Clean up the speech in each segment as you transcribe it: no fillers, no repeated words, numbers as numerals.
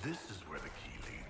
This is where the key leads.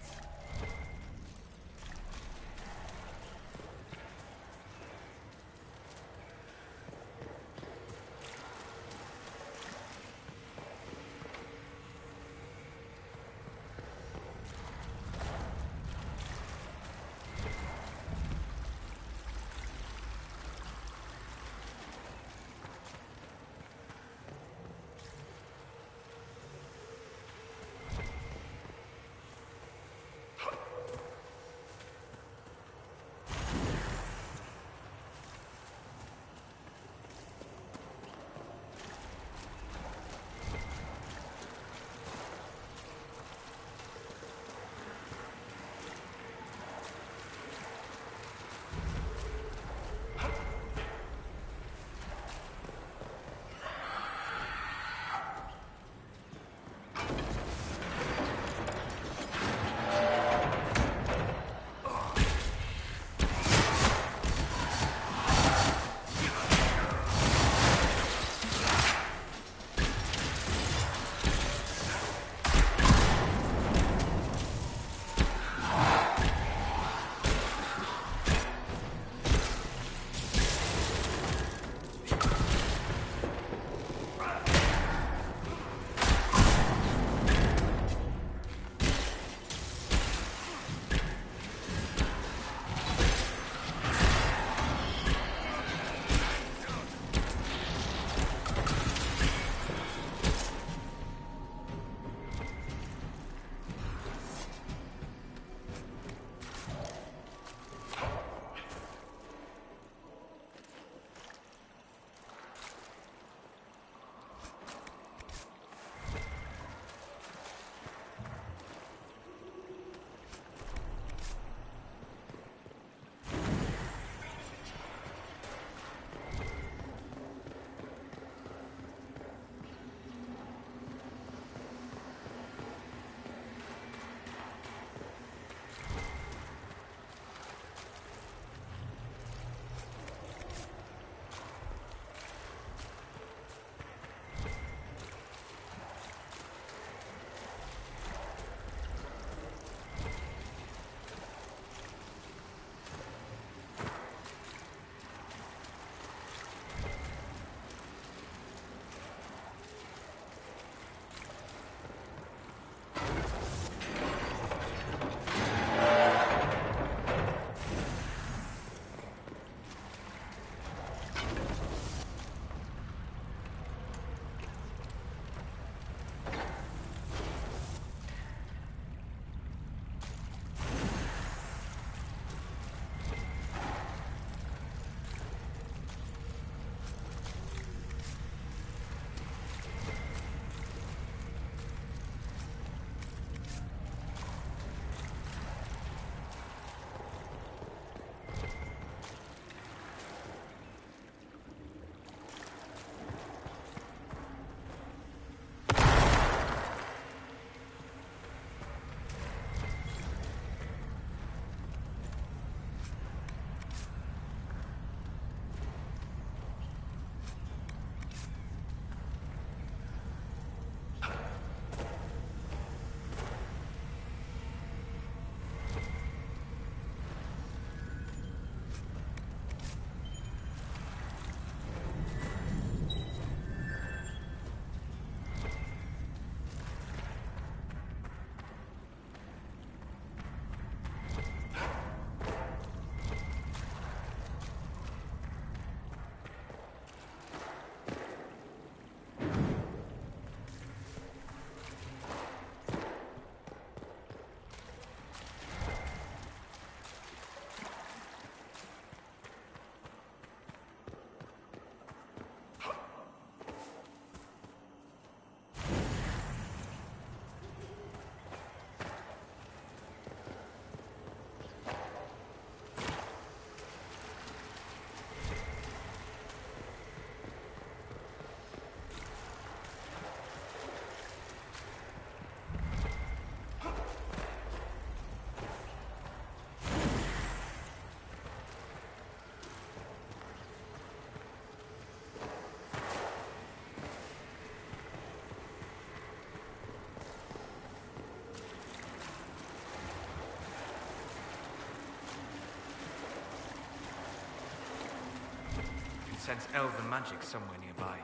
sense elven magic somewhere nearby.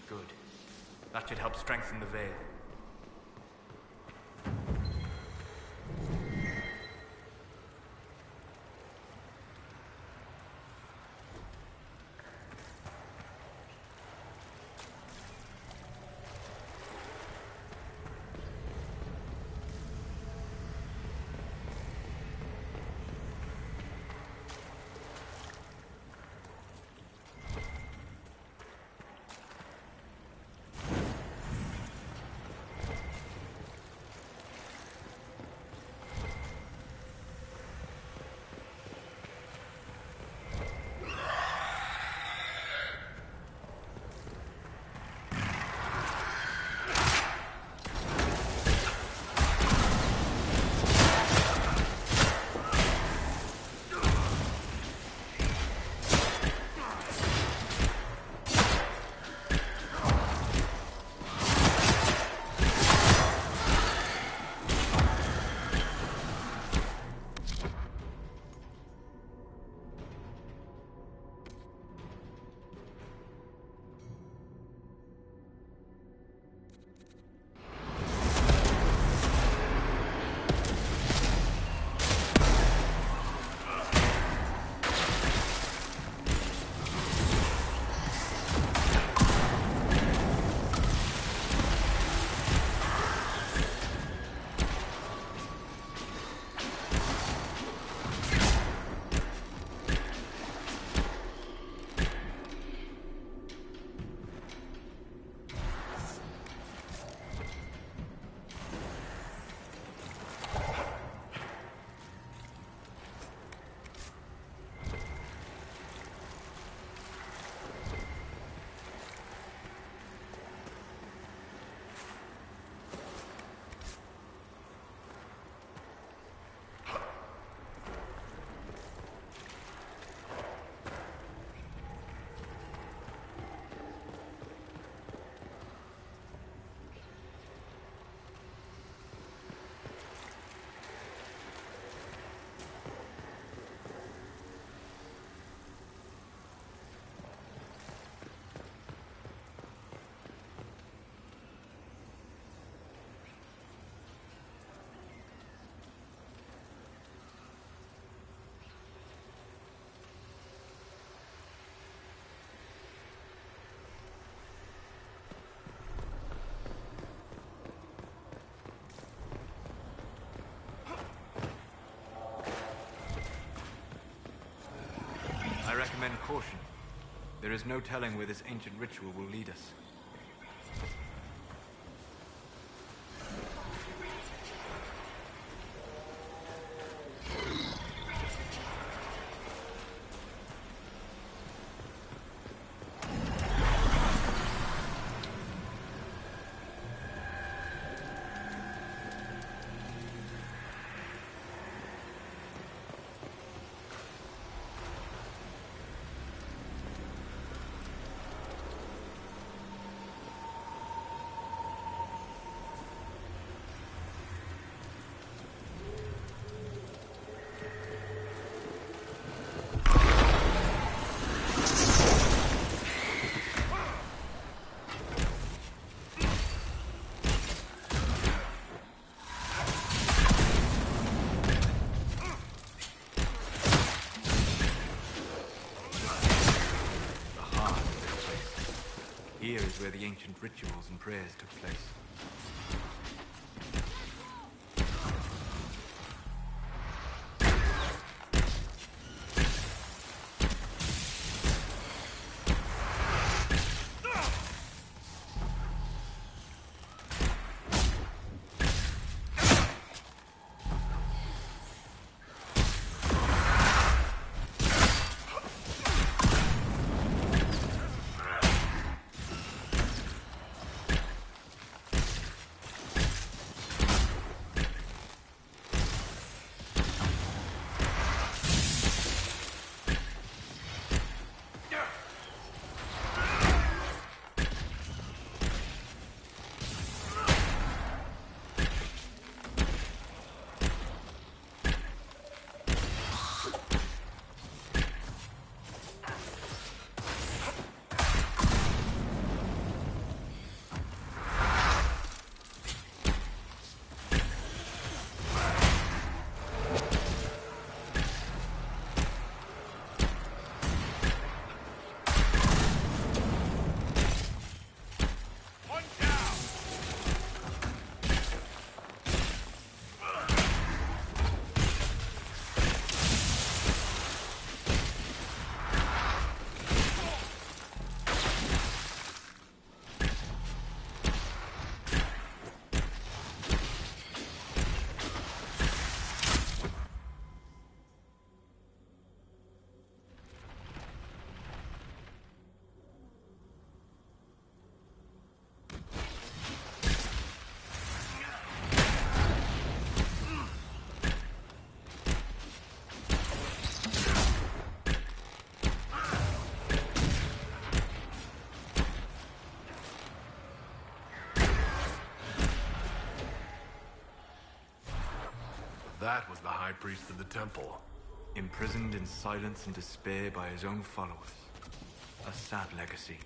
Good. That should help strengthen the veil. I recommend caution. There is no telling where this ancient ritual will lead us. Here is where the ancient rituals and prayers took place. that was the High Priest of the Temple. Imprisoned in silence and despair by his own followers. A sad legacy.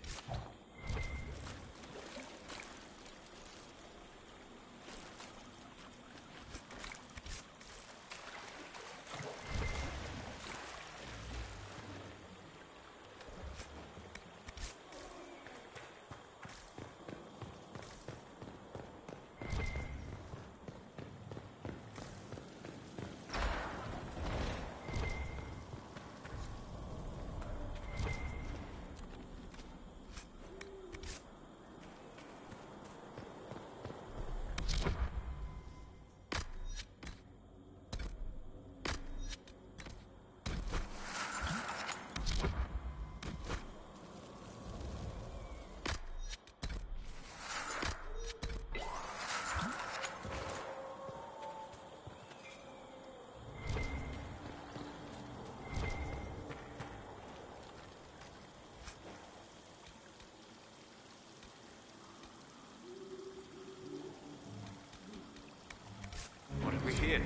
What have we here?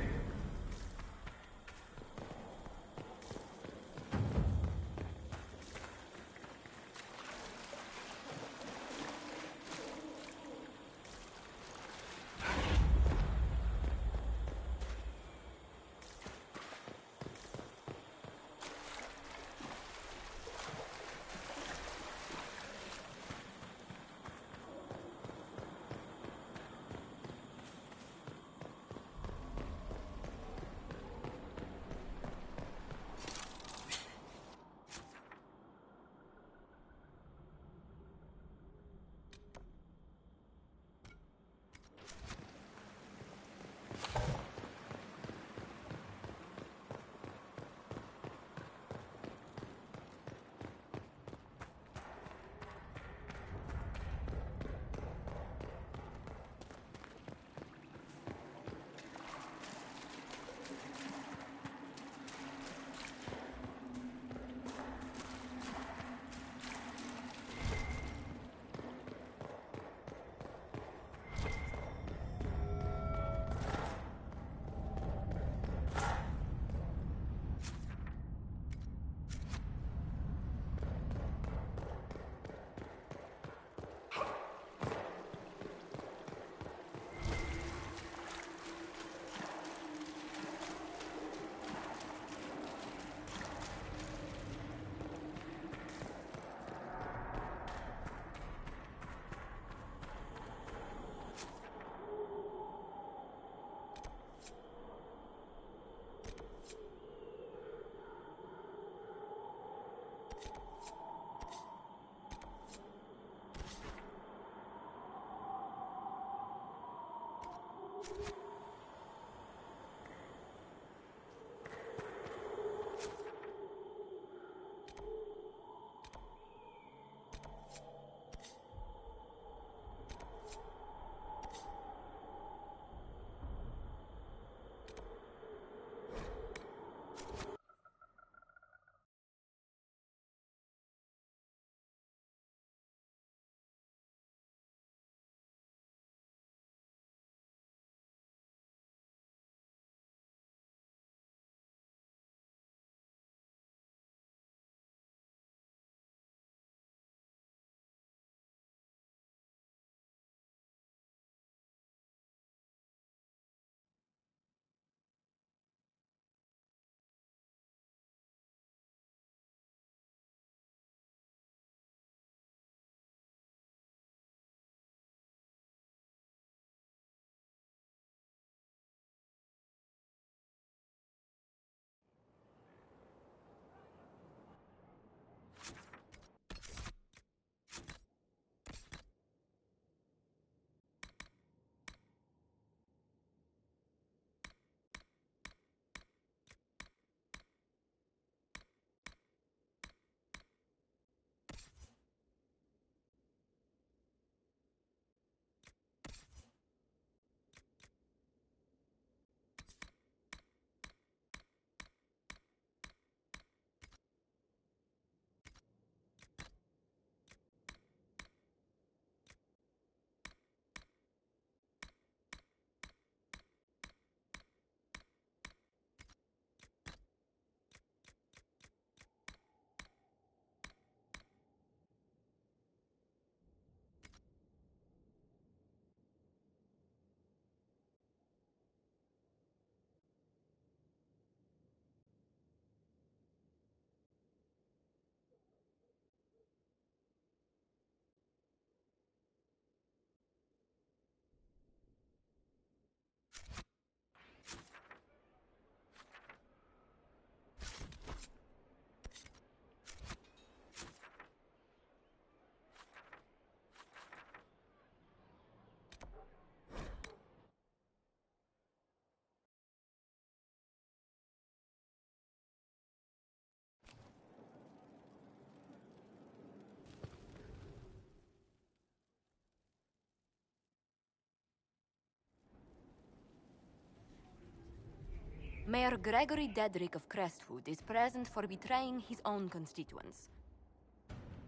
Mayor Gregory Dedrick of Crestwood is present for betraying his own constituents.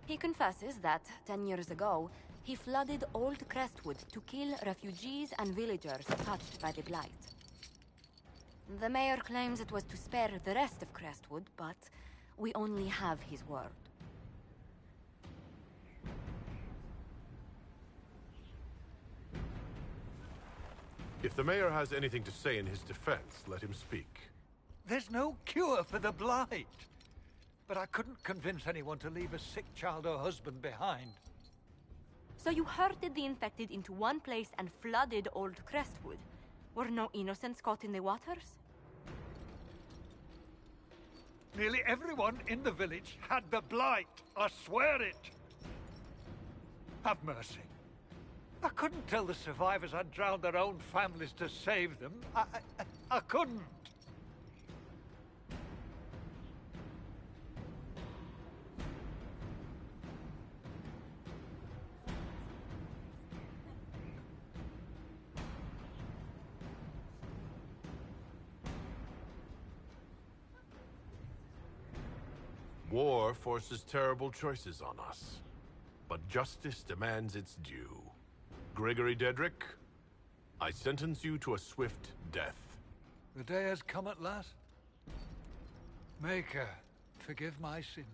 He confesses that, 10 years ago, he flooded Old Crestwood to kill refugees and villagers touched by the Blight. The mayor claims it was to spare the rest of Crestwood, but we only have his word. If the mayor has anything to say in his defense, let him speak. There's no cure for the Blight. But I couldn't convince anyone to leave a sick child or husband behind. So you herded the infected into one place and flooded Old Crestwood? Were no innocents caught in the waters? Nearly everyone in the village had the Blight. I swear it. Have mercy. I couldn't tell the survivors I'd drowned their own families to save them. I couldn't. War forces terrible choices on us. But justice demands its due. Gregory Dedrick, I sentence you to a swift death. The day has come at last. Maker, forgive my sins.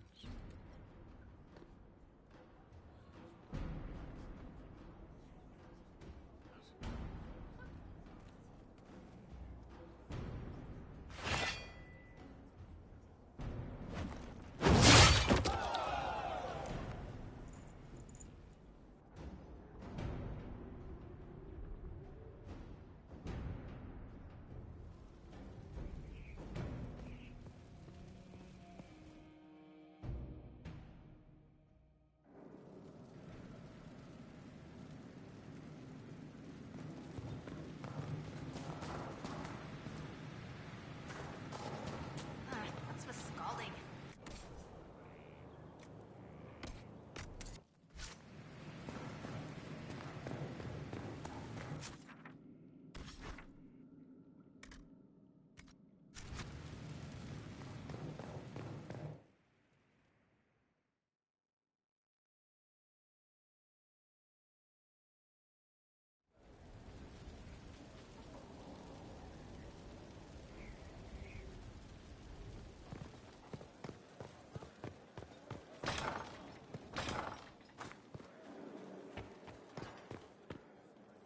What's with scalding?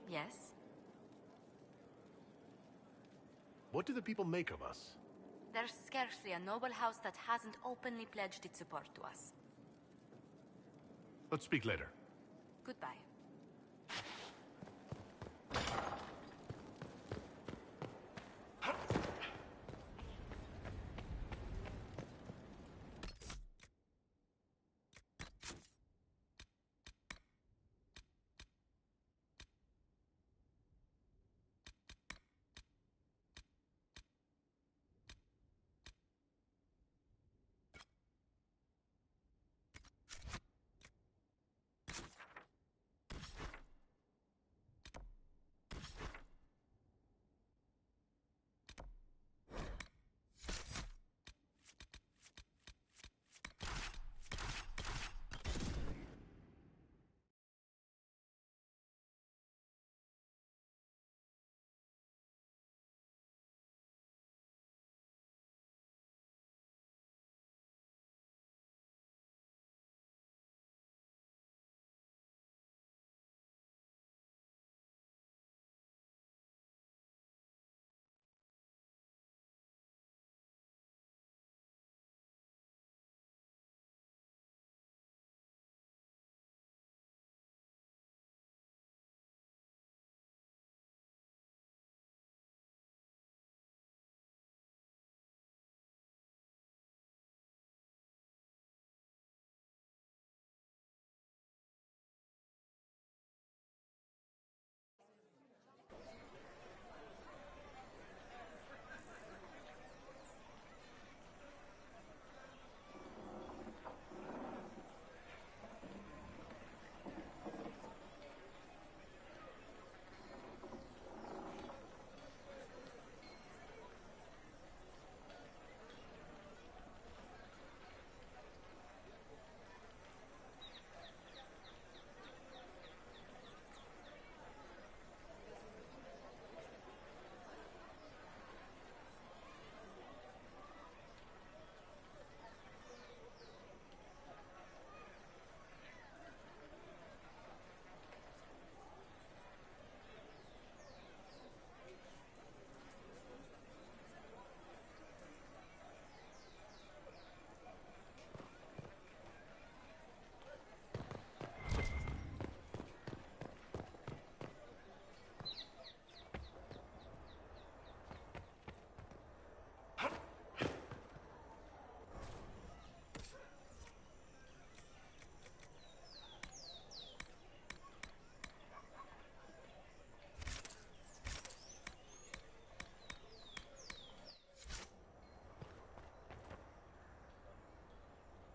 Yes? What do the people make of us? There's scarcely a noble house that hasn't openly pledged its support to us. Let's speak later. Goodbye.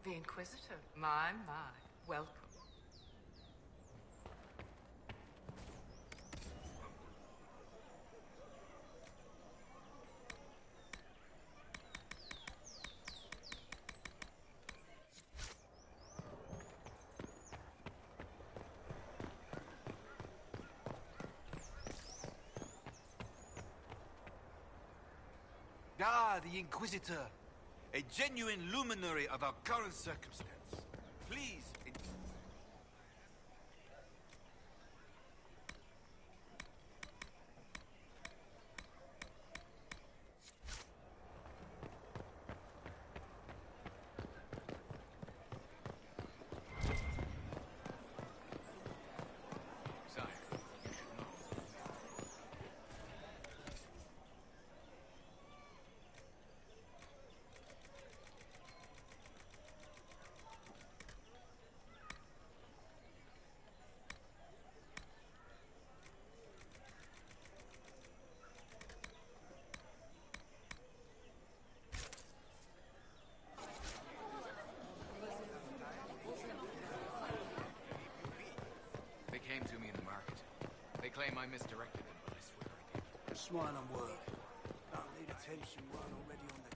The Inquisitor. My. Welcome. Ah, the Inquisitor. A genuine luminary of our current circumstance. Please. Sire, you should know. They came to me in the market. They claim I misdirected them, but I swear I didn't. Swine and work. Don't need attention, weren't already on the...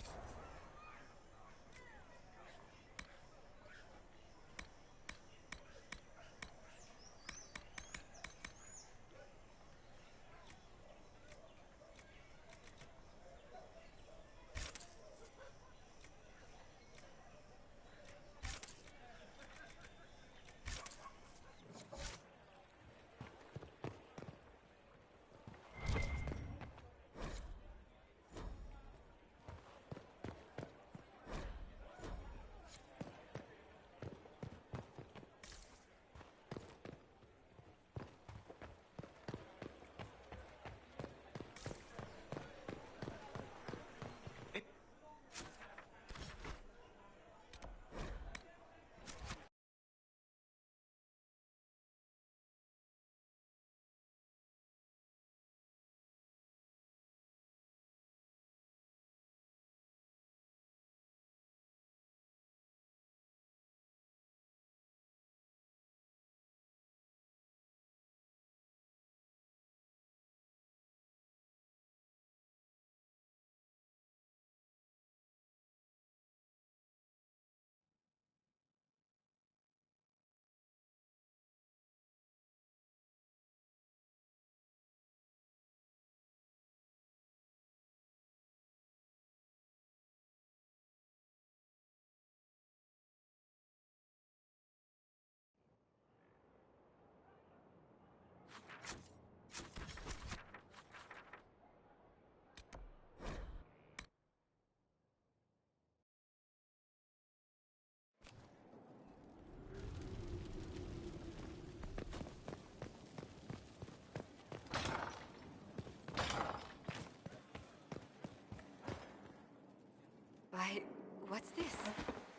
Why, what's this?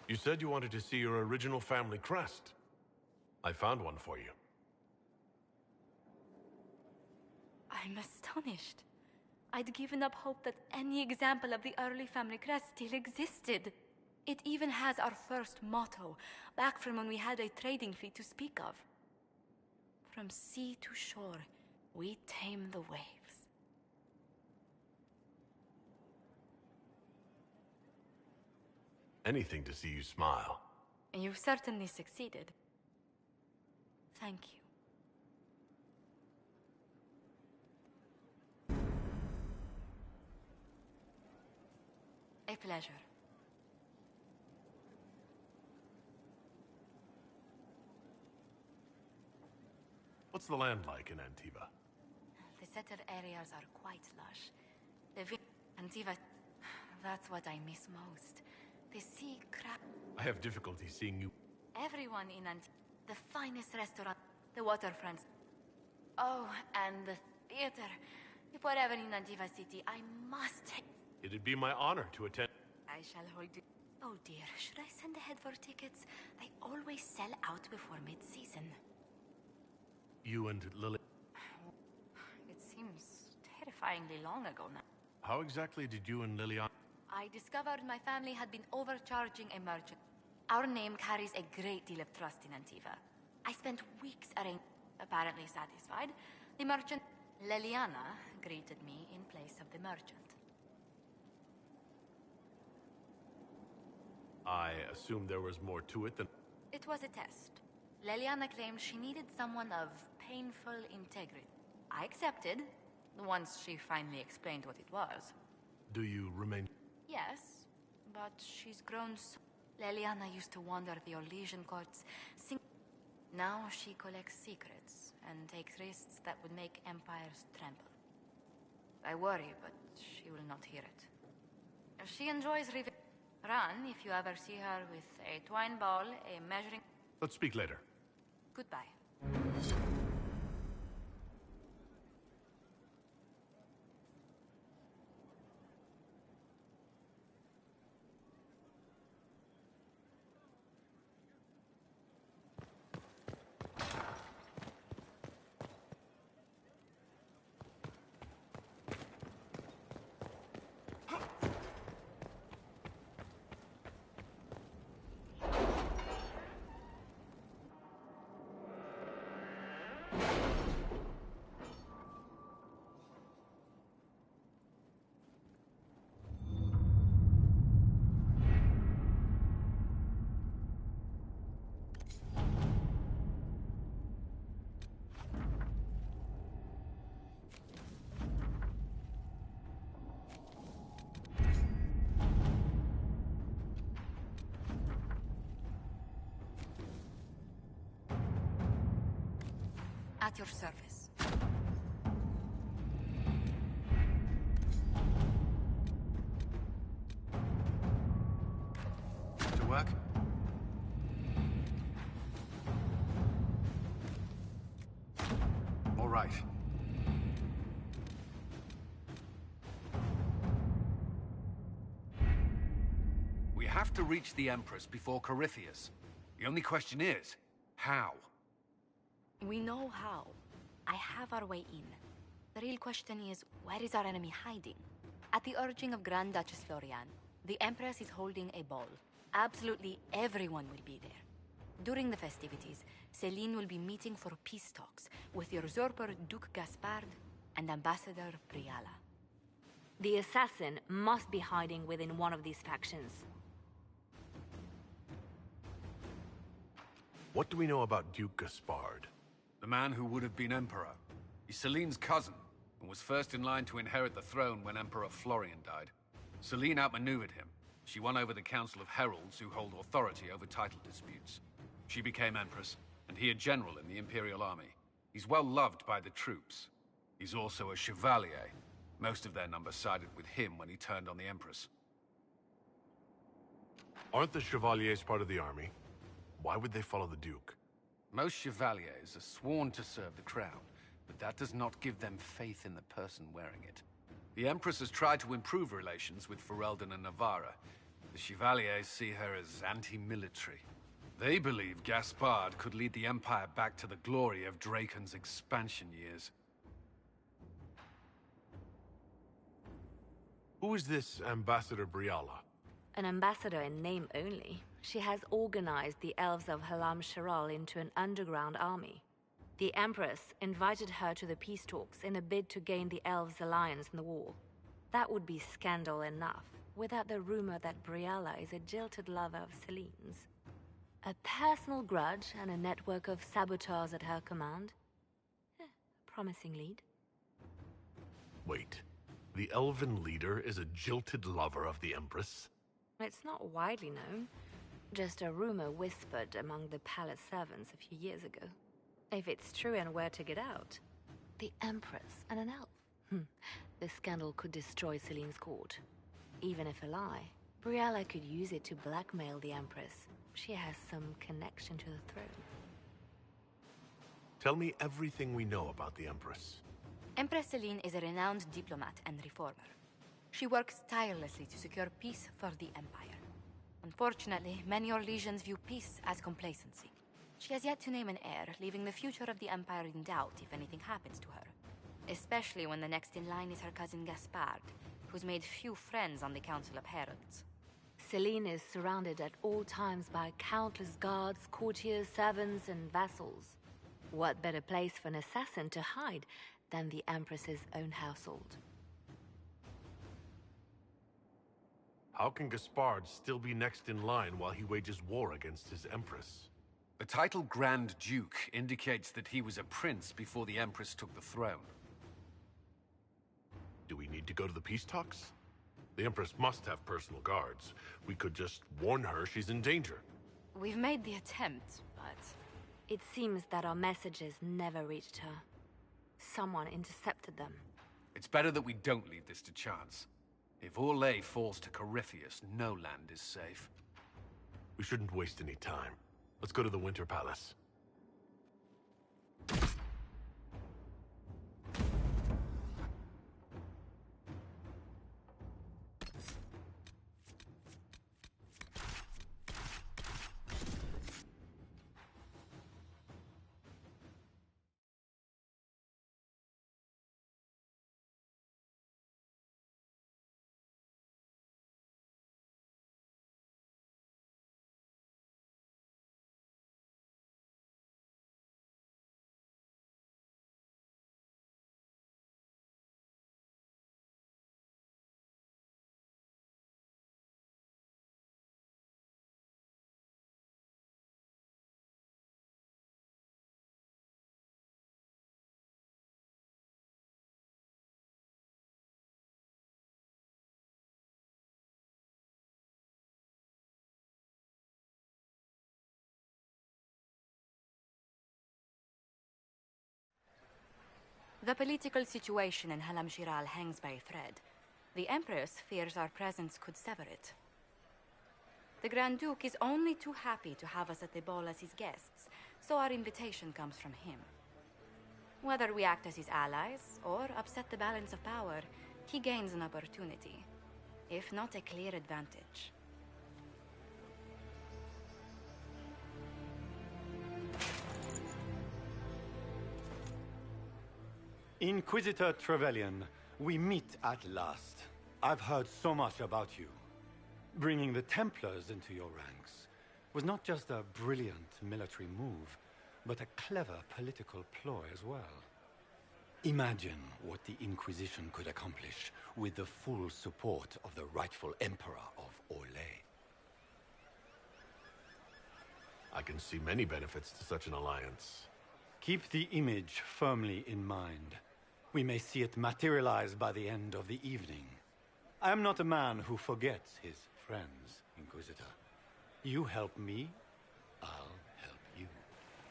You said you wanted to see your original family crest. I found one for you. I'm astonished. I'd given up hope that any example of the early family crest still existed. It even has our first motto, back from when we had a trading fleet to speak of. From sea to shore, we tame the waves. Anything to see you smile. You've certainly succeeded. Thank you. A pleasure. What's the land like in Antiva? The settled areas are quite lush. Antiva, that's what I miss most. The sea crab. I have difficulty seeing you. Everyone in Antiva. The finest restaurant. The waterfronts. Oh, and the theater. If we're ever in Antiva City, I must take... It'd be my honor to attend. I shall hold you. Oh dear, should I send ahead for tickets? They always sell out before mid-season. You and Lily. It seems terrifyingly long ago now. How exactly did you and Liliana? I discovered my family had been overcharging a merchant. Our name carries a great deal of trust in Antiva. I spent weeks apparently satisfied. The merchant, Leliana, greeted me in place of the merchant. I assume there was more to it than... It was a test. Leliana claimed she needed someone of painful integrity. I accepted, once she finally explained what it was. Do you remain... Yes, but she's grown so... Leliana used to wander the Orlesian courts, now she collects secrets and takes risks that would make empires tremble. I worry, but she will not hear it. She enjoys Run if you ever see her with a twine ball, a measuring... Let's speak later. Goodbye. At your service. To work? All right. We have to reach the Empress before Corypheus. The only question is, how? We know how. I have our way in. The real question is, where is our enemy hiding? At the urging of Grand Duchess Florian, the Empress is holding a ball. Absolutely everyone will be there. During the festivities, Celine will be meeting for peace talks with the usurper Duke Gaspard and Ambassador Briala. The assassin must be hiding within one of these factions. What do we know about Duke Gaspard? The man who would have been Emperor. He's Celine's cousin, and was first in line to inherit the throne when Emperor Florian died. Celine outmaneuvered him. She won over the Council of Heralds, who hold authority over title disputes. She became Empress, and he a general in the Imperial Army. He's well loved by the troops. He's also a Chevalier. Most of their number sided with him when he turned on the Empress. Aren't the Chevaliers part of the army? Why would they follow the Duke? Most Chevaliers are sworn to serve the crown, but that does not give them faith in the person wearing it. The Empress has tried to improve relations with Ferelden and Navarra. The Chevaliers see her as anti-military. They believe Gaspard could lead the Empire back to the glory of Draken's expansion years. Who is this Ambassador Briala? An ambassador in name only. She has organized the elves of Halam Sharal into an underground army. The Empress invited her to the peace talks in a bid to gain the elves' alliance in the war. That would be scandal enough, without the rumor that Briala is a jilted lover of Celine's. A personal grudge and a network of saboteurs at her command. Promising lead. Wait, the elven leader is a jilted lover of the Empress? It's not widely known. Just a rumor whispered among the palace servants a few years ago. If it's true and were to get out, the Empress and an elf. The scandal could destroy Celine's court. Even if a lie, Briala could use it to blackmail the Empress. She has some connection to the throne. Tell me everything we know about the Empress. Empress Celine is a renowned diplomat and reformer. She works tirelessly to secure peace for the Empire. Unfortunately, many Orlesians view peace as complacency. She has yet to name an heir, leaving the future of the Empire in doubt if anything happens to her. Especially when the next in line is her cousin Gaspard, who's made few friends on the Council of Heralds. Celine is surrounded at all times by countless guards, courtiers, servants, and vassals. What better place for an assassin to hide than the Empress's own household? How can Gaspard still be next in line while he wages war against his Empress? The title Grand Duke indicates that he was a prince before the Empress took the throne. Do we need to go to the peace talks? The Empress must have personal guards. We could just warn her she's in danger. We've made the attempt, but... It seems that our messages never reached her. Someone intercepted them. It's better that we don't leave this to chance. If Orlais falls to Corypheus, no land is safe. We shouldn't waste any time. Let's go to the Winter Palace. The political situation in Halam Shiral hangs by a thread. The Empress fears our presence could sever it. The Grand Duke is only too happy to have us at the ball as his guests, so our invitation comes from him. Whether we act as his allies or upset the balance of power, he gains an opportunity, if not a clear advantage. Inquisitor Trevelyan, we meet at last. I've heard so much about you. Bringing the Templars into your ranks was not just a brilliant military move, but a clever political ploy as well. Imagine what the Inquisition could accomplish with the full support of the rightful Emperor of Orlais. I can see many benefits to such an alliance. Keep the image firmly in mind. We may see it materialize by the end of the evening. I am not a man who forgets his friends, Inquisitor. You help me, I'll help you.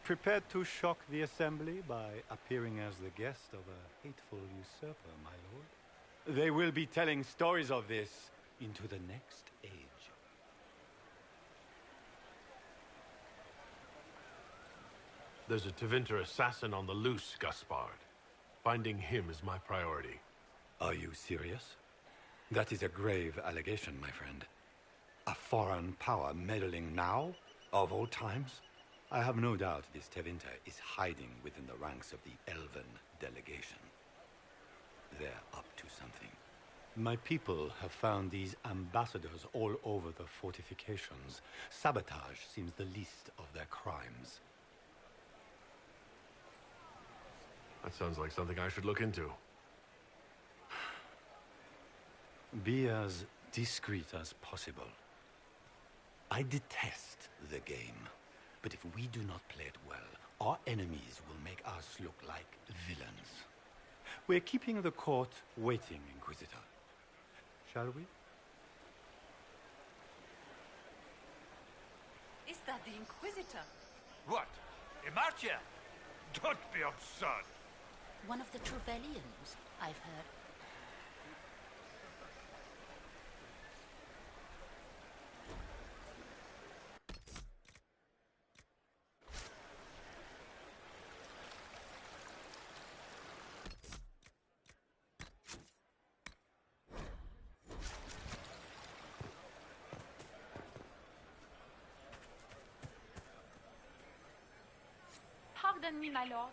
Prepared to shock the Assembly by appearing as the guest of a hateful usurper, my lord? They will be telling stories of this into the next age. There's a Tevinter assassin on the loose, Gaspard. Finding him is my priority. Are you serious? That is a grave allegation, my friend. A foreign power meddling now, of all times? I have no doubt this Tevinter is hiding within the ranks of the Elven delegation. They're up to something. My people have found these ambassadors all over the fortifications. Sabotage seems the least of their crimes. That sounds like something I should look into. Be as discreet as possible. I detest the game, but if we do not play it well, our enemies will make us look like villains. We're keeping the court waiting, Inquisitor. Shall we? Is that the Inquisitor? What? Imartia? Don't be absurd. One of the Trevelyan's, I've heard. Pardon me, my lord.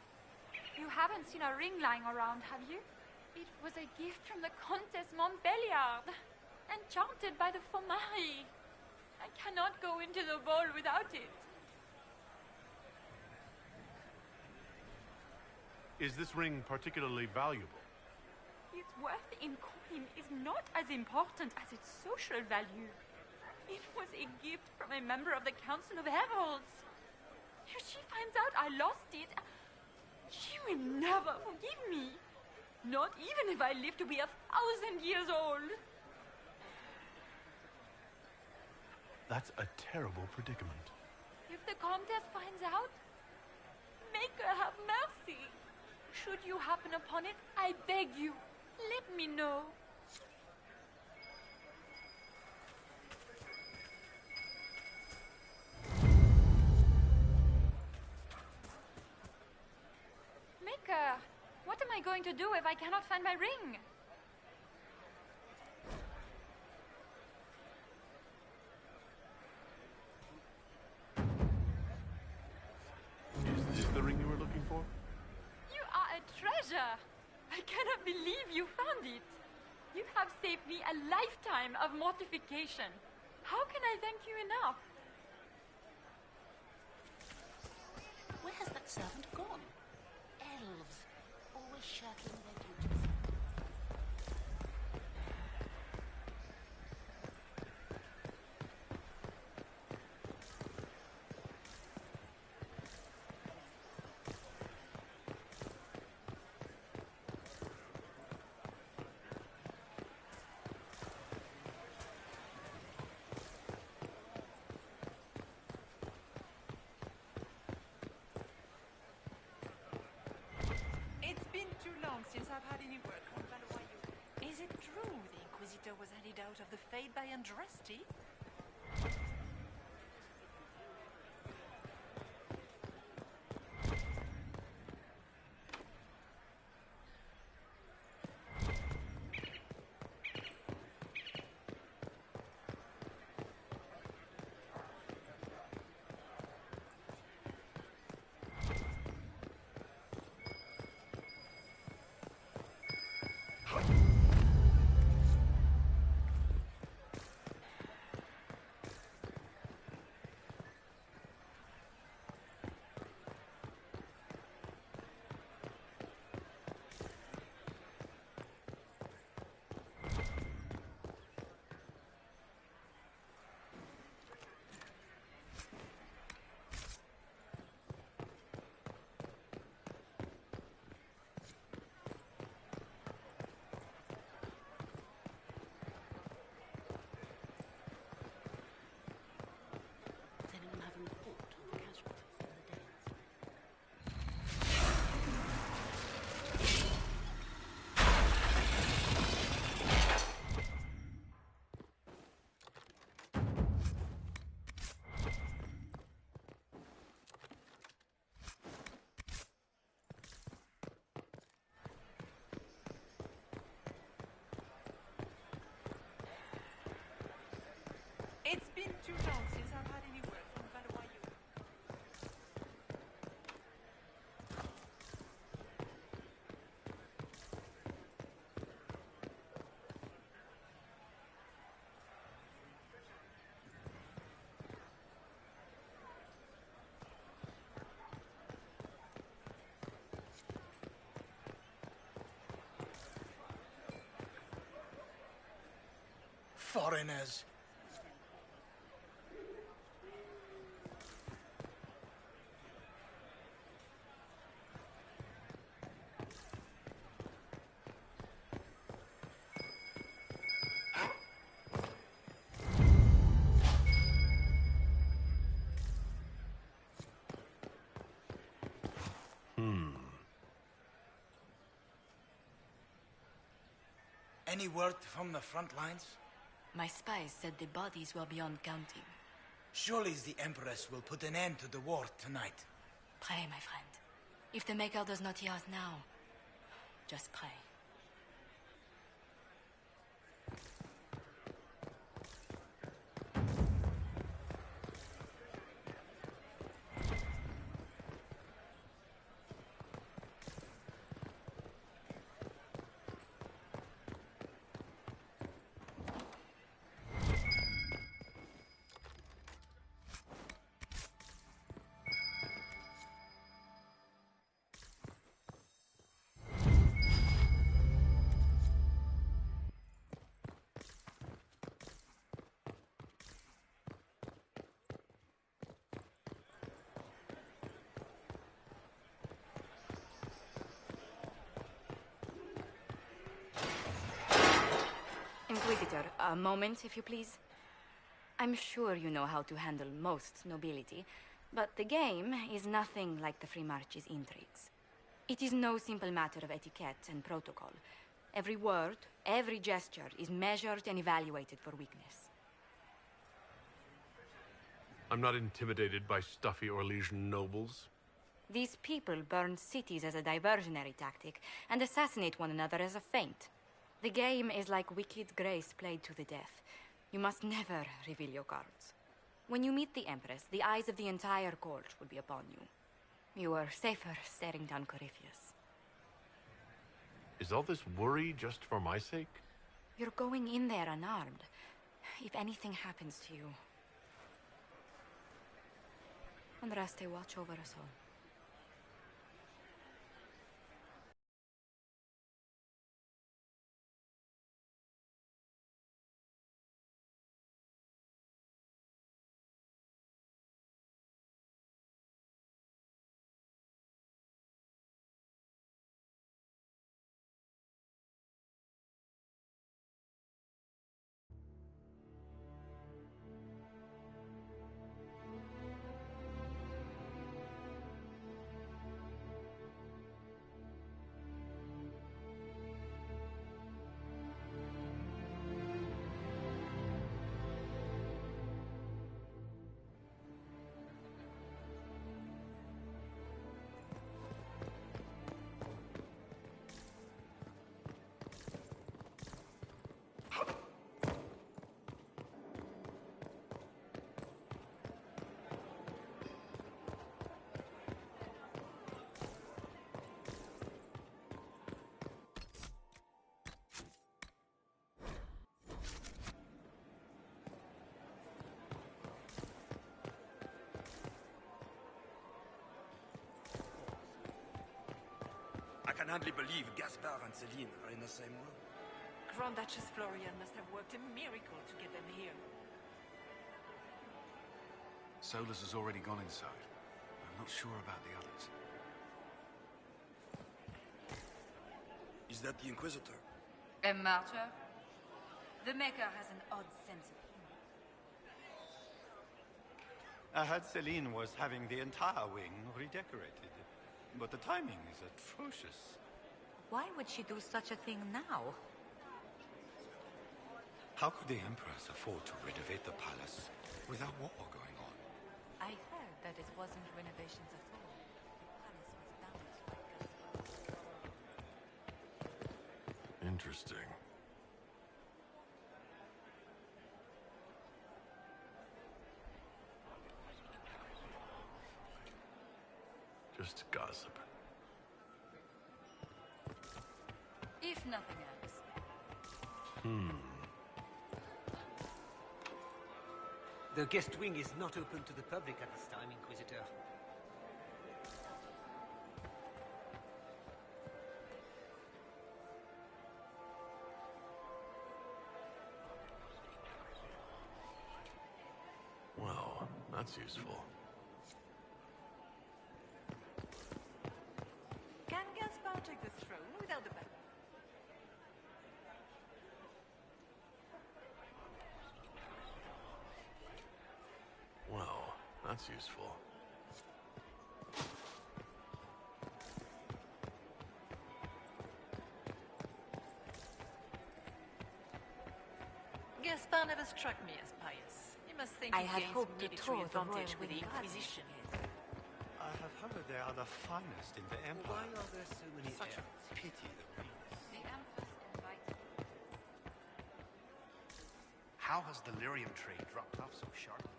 You haven't seen a ring lying around, have you? It was a gift from the Countess Montbéliard, enchanted by the Fomari. I cannot go into the ball without it. Is this ring particularly valuable? Its worth in coin is not as important as its social value. It was a gift from a member of the Council of Heralds. If she finds out I lost it, she will never forgive me. Not even if I live to be 1,000 years old. That's a terrible predicament. If the Comtesse finds out, make her have mercy. Should you happen upon it, I beg you, let me know. Maker, what am I going to do if I cannot find my ring? Is this the ring you were looking for? You are a treasure. I cannot believe you found it. You have saved me a lifetime of mortification. How can I thank you enough? Where has that servant gone? Elves, always shirking their duties. Since I've had any word from Valois. Is it true the Inquisitor was headed out of the Fade by Andraste? It's been too long since I've had any word from Valois. Foreigners. Any word from the front lines? My spies said the bodies were beyond counting. Surely the Empress will put an end to the war tonight. Pray, my friend. If the Maker does not hear us now, just pray. A moment, if you please. I'm sure you know how to handle most nobility, but the game is nothing like the Free March's intrigues. It is no simple matter of etiquette and protocol. Every word, every gesture is measured and evaluated for weakness. I'm not intimidated by stuffy Orlesian nobles. These people burn cities as a diversionary tactic and assassinate one another as a feint. The game is like Wicked Grace played to the death. You must never reveal your cards. When you meet the Empress, the eyes of the entire court will be upon you. You are safer staring down Corypheus. Is all this worry just for my sake? You're going in there unarmed. If anything happens to you... Andraste, watch over us all. I can hardly believe Gaspard and Celine are in the same room. Grand Duchess Florian must have worked a miracle to get them here. Solus has already gone inside. I'm not sure about the others. Is that the Inquisitor? A martyr? The Maker has an odd sense of humor. I heard Celine was having the entire wing redecorated, but the timing is atrocious. Why would she do such a thing now? How could the Empress afford to renovate the palace without war going on? I heard that it wasn't renovations at all. The palace was damaged by Interesting. Just gossip. If nothing else. The guest wing is not open to the public at this time, Inquisitor. Well, that's useful. Can Gaspard take the throne without the battle? Well, that's useful. Gaspard never struck me as pious. You must think I he had gains hoped to military tour the advantage royal with the wing guards. Inquisition. I have heard they are the finest in the Empire. Why are there so many Such a elves? pity the rings. The Empress invited. How has the lyrium trade dropped off so sharply?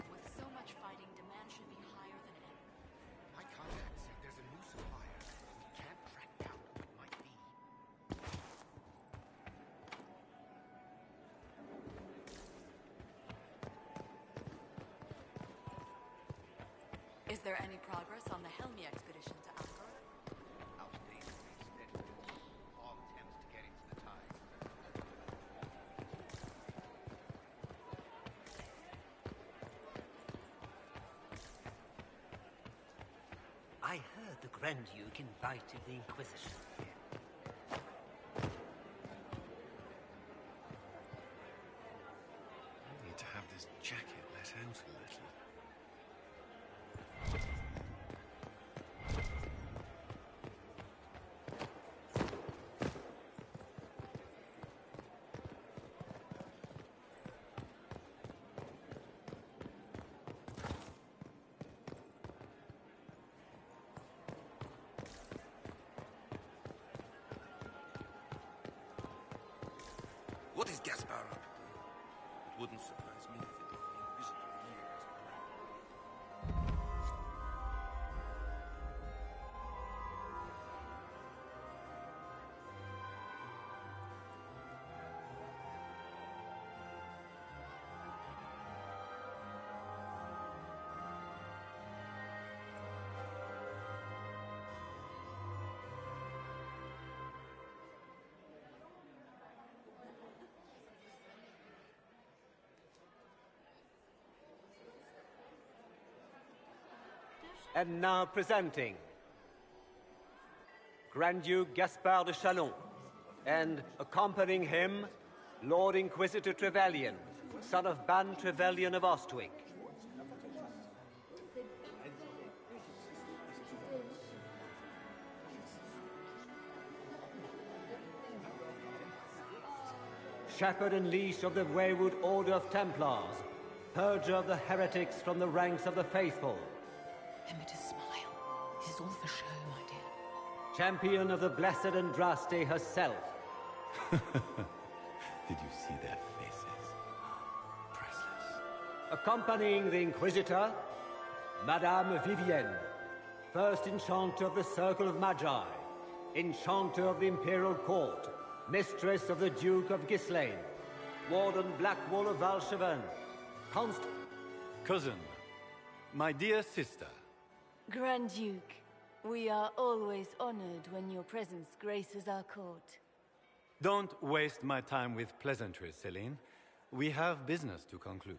With so much fighting, demand should be higher than ever. My contact said there's a new supplier. We can't track down what it might be. Is there any progress on the Helmi expedition to Angkor? House Dane remains steady. All attempts to get into the tide. I heard the Grand Duke invited the Inquisition here. Gaspar up. It wouldn't surprise me if it were the Inquisitor years. And now presenting Grand Duke Gaspard de Chalon, and accompanying him, Lord Inquisitor Trevelyan, son of Ban Trevelyan of Ostwick. Shepherd and leash of the Wayward Order of Templars, purger of the heretics from the ranks of the faithful. Emmett's smile. This is all for show, my dear. Champion of the Blessed Andraste herself. Did you see their faces? Priceless. Accompanying the Inquisitor, Madame Vivienne, first Enchanter of the Circle of Magi, Enchanter of the Imperial Court, Mistress of the Duke of Ghislaine, Warden Blackwall of Valchevin, Cousin, my dear sister. Grand Duke, we are always honored when your presence graces our court. Don't waste my time with pleasantries, Celine. We have business to conclude.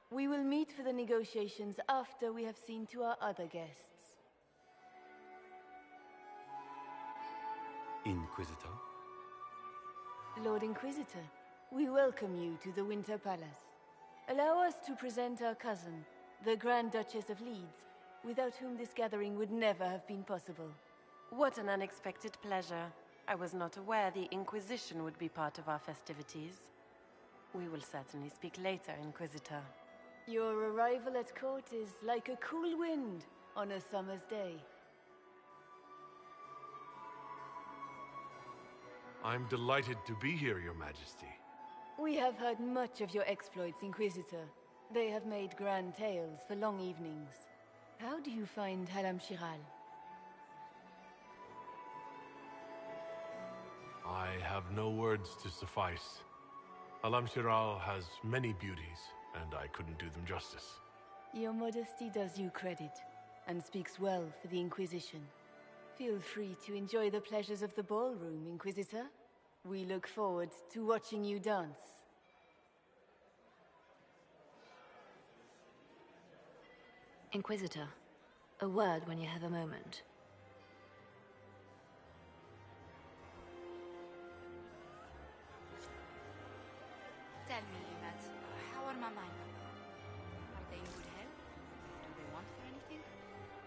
We will meet for the negotiations after we have seen to our other guests. Inquisitor? Lord Inquisitor, we welcome you to the Winter Palace. Allow us to present our cousin, the Grand Duchess of Leeds, without whom this gathering would never have been possible. What an unexpected pleasure. I was not aware the Inquisition would be part of our festivities. We will certainly speak later, Inquisitor. Your arrival at court is like a cool wind on a summer's day. I'm delighted to be here, Your Majesty. We have heard much of your exploits, Inquisitor. They have made grand tales for long evenings. How do you find Halam Shiral? I have no words to suffice. Halam Shiral has many beauties, and I couldn't do them justice. Your modesty does you credit, and speaks well for the Inquisition. Feel free to enjoy the pleasures of the ballroom, Inquisitor. We look forward to watching you dance. Inquisitor, a word when you have a moment. Tell me, Yvette, how are Mama and Papa? Are they in good health? Do they want for anything?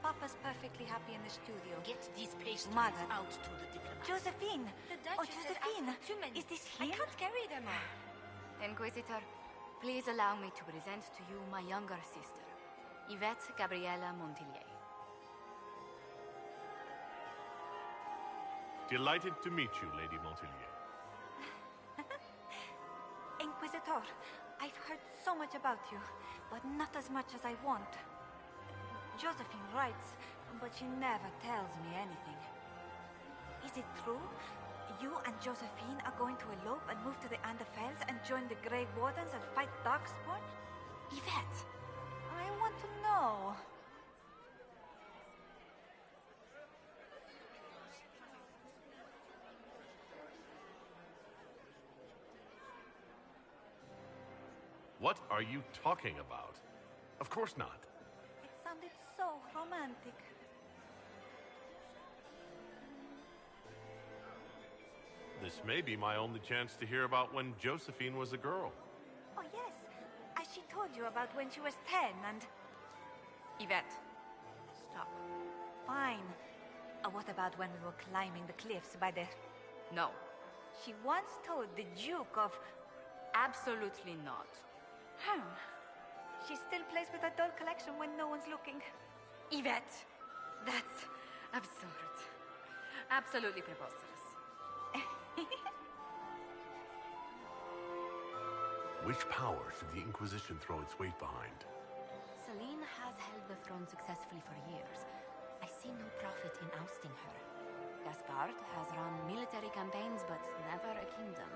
Papa's perfectly happy in the studio. Get these pastries Mother. out to the diplomats. Josephine! The Oh, Duchess said Josephine! after 2 minutes. Is this I him? can't carry them all. Inquisitor, please allow me to present to you my younger sister, Yvette Gabriella Montillier. Delighted to meet you, Lady Montillier. Inquisitor, I've heard so much about you, but not as much as I want. Josephine writes, but she never tells me anything. Is it true? You and Josephine are going to elope and move to the Anderfels and join the Grey Wardens and fight Darkspawn? Yvette! I want to know. What are you talking about? Of course not. It sounded so romantic. This may be my only chance to hear about when Josephine was a girl. Oh, yes. As she told you about when she was 10 and... Yvette, stop. Fine. What about when we were climbing the cliffs by the... No. She once told the Duke of... Absolutely not. She still plays with her doll collection when no one's looking. Yvette, that's absurd. Absolutely preposterous. Which power should the Inquisition throw its weight behind? Celine has held the throne successfully for years. I see no profit in ousting her. Gaspard has run military campaigns, but never a kingdom.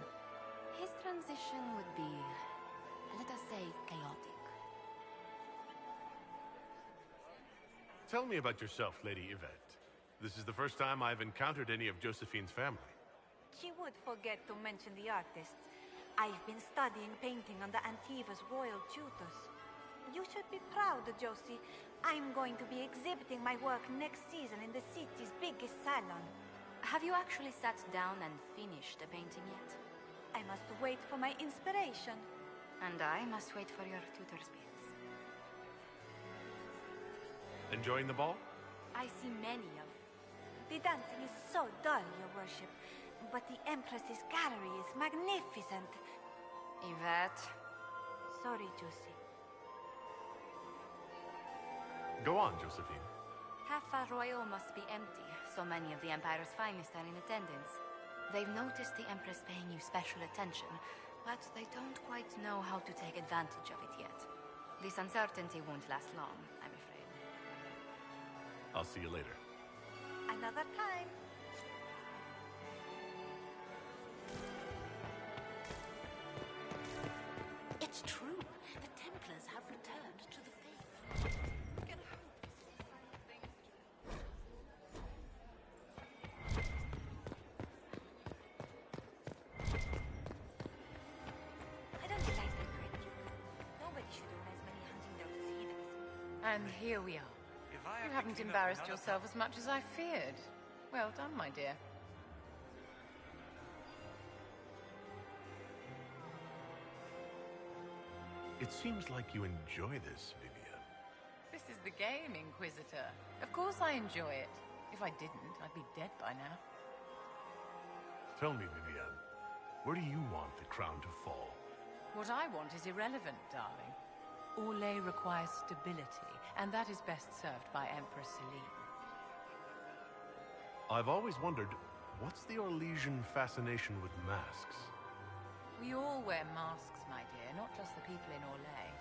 His transition would be, let us say, chaotic. Tell me about yourself, Lady Yvette. This is the first time I've encountered any of Josephine's family. She would forget to mention the artists. I've been studying painting under Antiva's royal tutors. You should be proud, Josie. I'm going to be exhibiting my work next season in the city's biggest salon. Have you actually sat down and finished the painting yet? I must wait for my inspiration. And I must wait for your tutor's bits. Enjoying the ball? I see many of... The dancing is so dull, Your Worship. But the Empress's gallery is magnificent. Yvette. Sorry, Josie. Go on, Josephine. Half Royal must be empty. So many of the Empire's finest are in attendance. They've noticed the Empress paying you special attention, but they don't quite know how to take advantage of it yet. This uncertainty won't last long, I'm afraid. I'll see you later. Another time. It's true. The Templars have returned to the faith. I don't like the Grand Duke. Nobody should own as many hunting dogs as he does. And here we are. You haven't embarrassed yourself as much as I feared. Well done, my dear. It seems like you enjoy this, Vivian. This is the game, Inquisitor. Of course I enjoy it. If I didn't, I'd be dead by now. Tell me, Vivian, where do you want the crown to fall? What I want is irrelevant, darling. Orlais requires stability, and that is best served by Empress Celine. I've always wondered, what's the Orlesian fascination with masks? We all wear masks, my dear, not just the people in Orlais.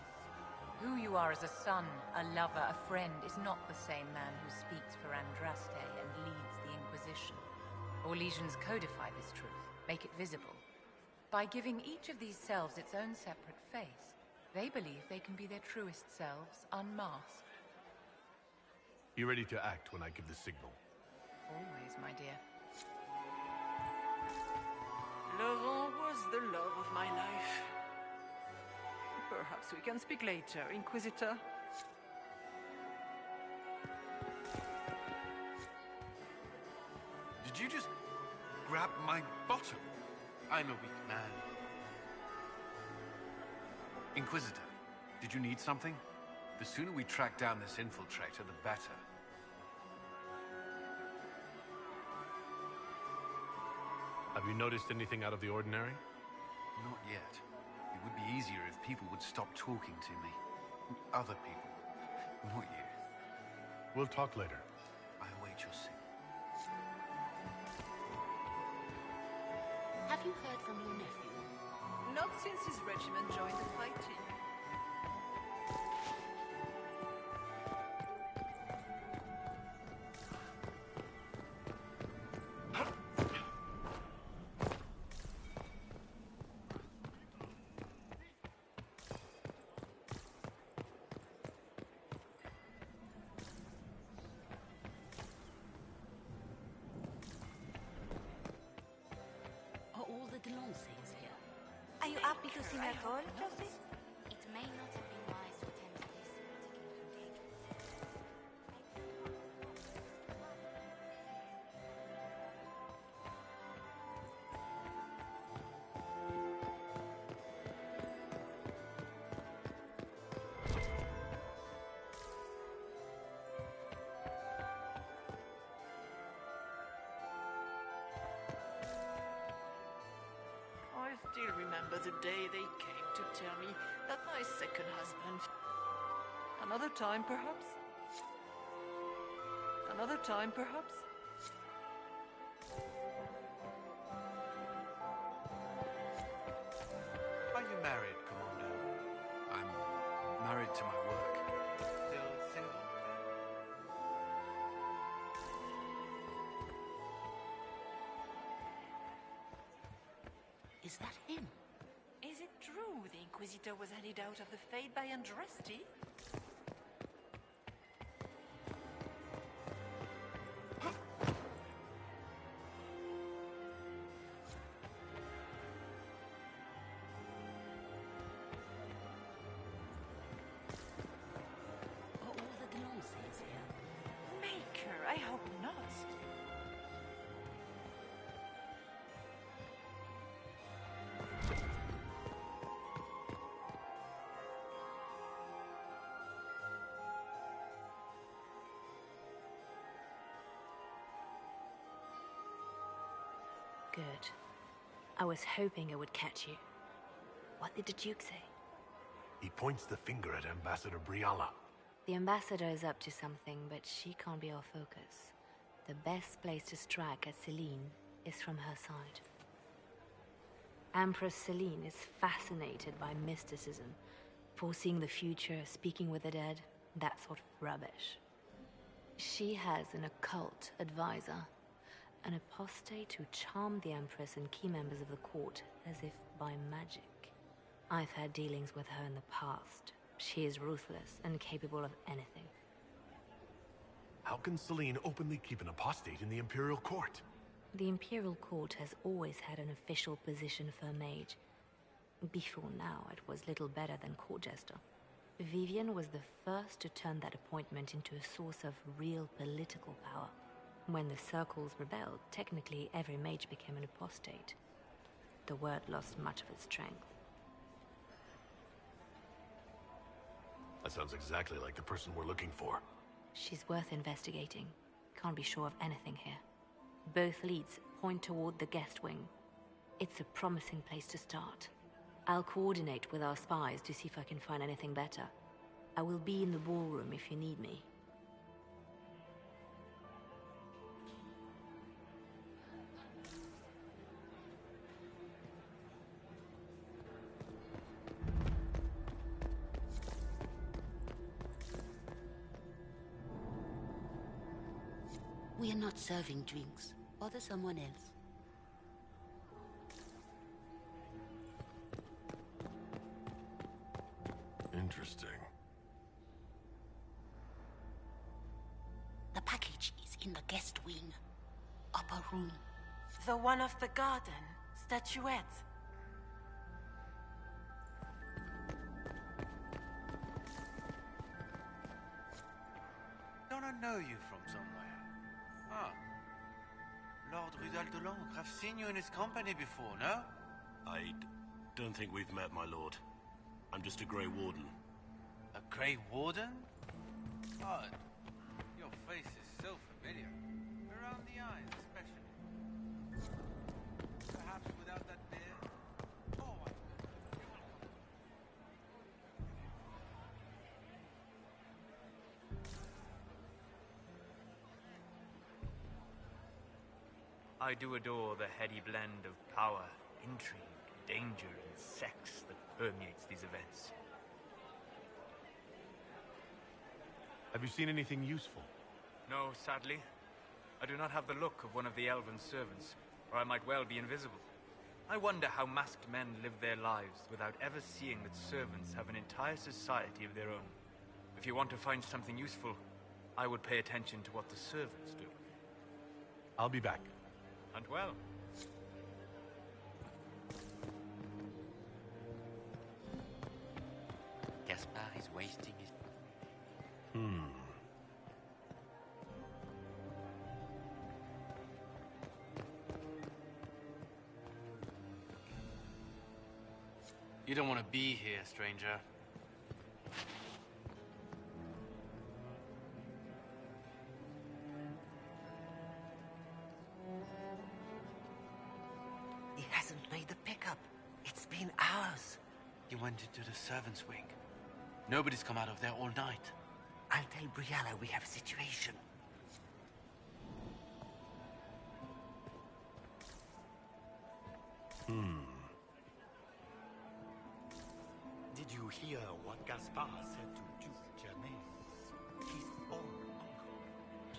Who you are as a son, a lover, a friend is not the same man who speaks for Andraste and leads the Inquisition. Orlesians codify this truth, make it visible. By giving each of these selves its own separate face, they believe they can be their truest selves, unmasked. You ready to act when I give the signal? Always, my dear. Laurent was the love of my life. Perhaps we can speak later, Inquisitor. Did you just grab my bottom? I'm a weak man. Inquisitor, did you need something? The sooner we track down this infiltrator, the better. Have you noticed anything out of the ordinary? Not yet. It would be easier if people would stop talking to me. Other people. Not you. We'll talk later. I await your signal. Have you heard from your nephew? Not since his regiment joined the fighting. Are all the Delancey's here? Are you happy to see me at all, Josie? It may not have been wise to attend to this particular engagement. I still remember the day they came to tell me that my second husband... Another time, perhaps? Another time, perhaps? Are you married, Commander? committed to my work. Still single? Is that him? Is it true the Inquisitor was handed out of the Fade by Andraste? Are all the gnomes here? Maker, I hope not. Good. I was hoping it would catch you. What did the Duke say? He points the finger at Ambassador Briala. The ambassador is up to something, but she can't be our focus. The best place to strike at Celine is from her side. Empress Celine is fascinated by mysticism, foreseeing the future, speaking with the dead, that sort of rubbish. She has an occult advisor, an apostate who charmed the Empress and key members of the court as if by magic. I've had dealings with her in the past. She is ruthless and capable of anything. How can Celine openly keep an apostate in the Imperial Court? The Imperial Court has always had an official position for a mage. Before now, it was little better than court jester. Vivian was the first to turn that appointment into a source of real political power. When the Circles rebelled, technically every mage became an apostate. The word lost much of its strength. That sounds exactly like the person we're looking for. She's worth investigating. Can't be sure of anything here. Both leads point toward the guest wing. It's a promising place to start. I'll coordinate with our spies to see if I can find anything better. I will be in the ballroom if you need me. We are not serving drinks. Bother someone else. Interesting. The package is in the guest wing. Upper room. The one of the garden. Statuette. Don't I know you from somewhere? Ah. Lord Rudal de Langres. I've seen you in his company before, no? I don't think we've met, my lord. I'm just a Grey Warden. A Grey Warden? God, your face is so familiar. Around the eyes, especially. Perhaps without that beard? Oh, my goodness. I do adore the heady blend of power, intrigue, danger, and sex that permeates these events. Have you seen anything useful? No, sadly. I do not have the look of one of the elven servants, or I might well be invisible. I wonder how masked men live their lives without ever seeing that servants have an entire society of their own. If you want to find something useful, I would pay attention to what the servants do. I'll be back. Hunt well. Gaspard is wasting his... You don't want to be here, stranger. He hasn't made the pickup. It's been hours. He went into the servants' wing. Nobody's come out of there all night. I'll tell Briala we have a situation. Did you hear what Gaspard said to Duke Germain. His own uncle.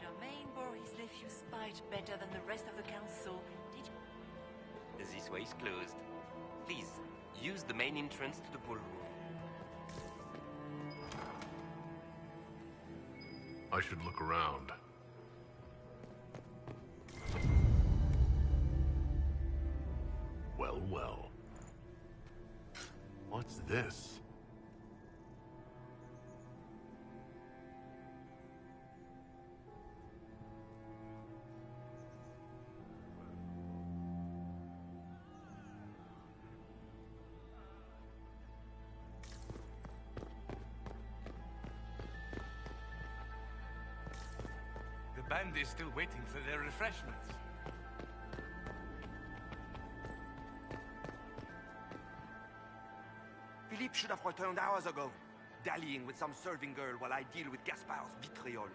Germain bore his nephew's spite better than the rest of the council. Did you? This way is closed. Please, use the main entrance to the ballroom. I should look around. Well, well. What's this? The band is still waiting for their refreshments. Philippe should have returned hours ago, dallying with some serving girl while I deal with Gaspard's vitriol.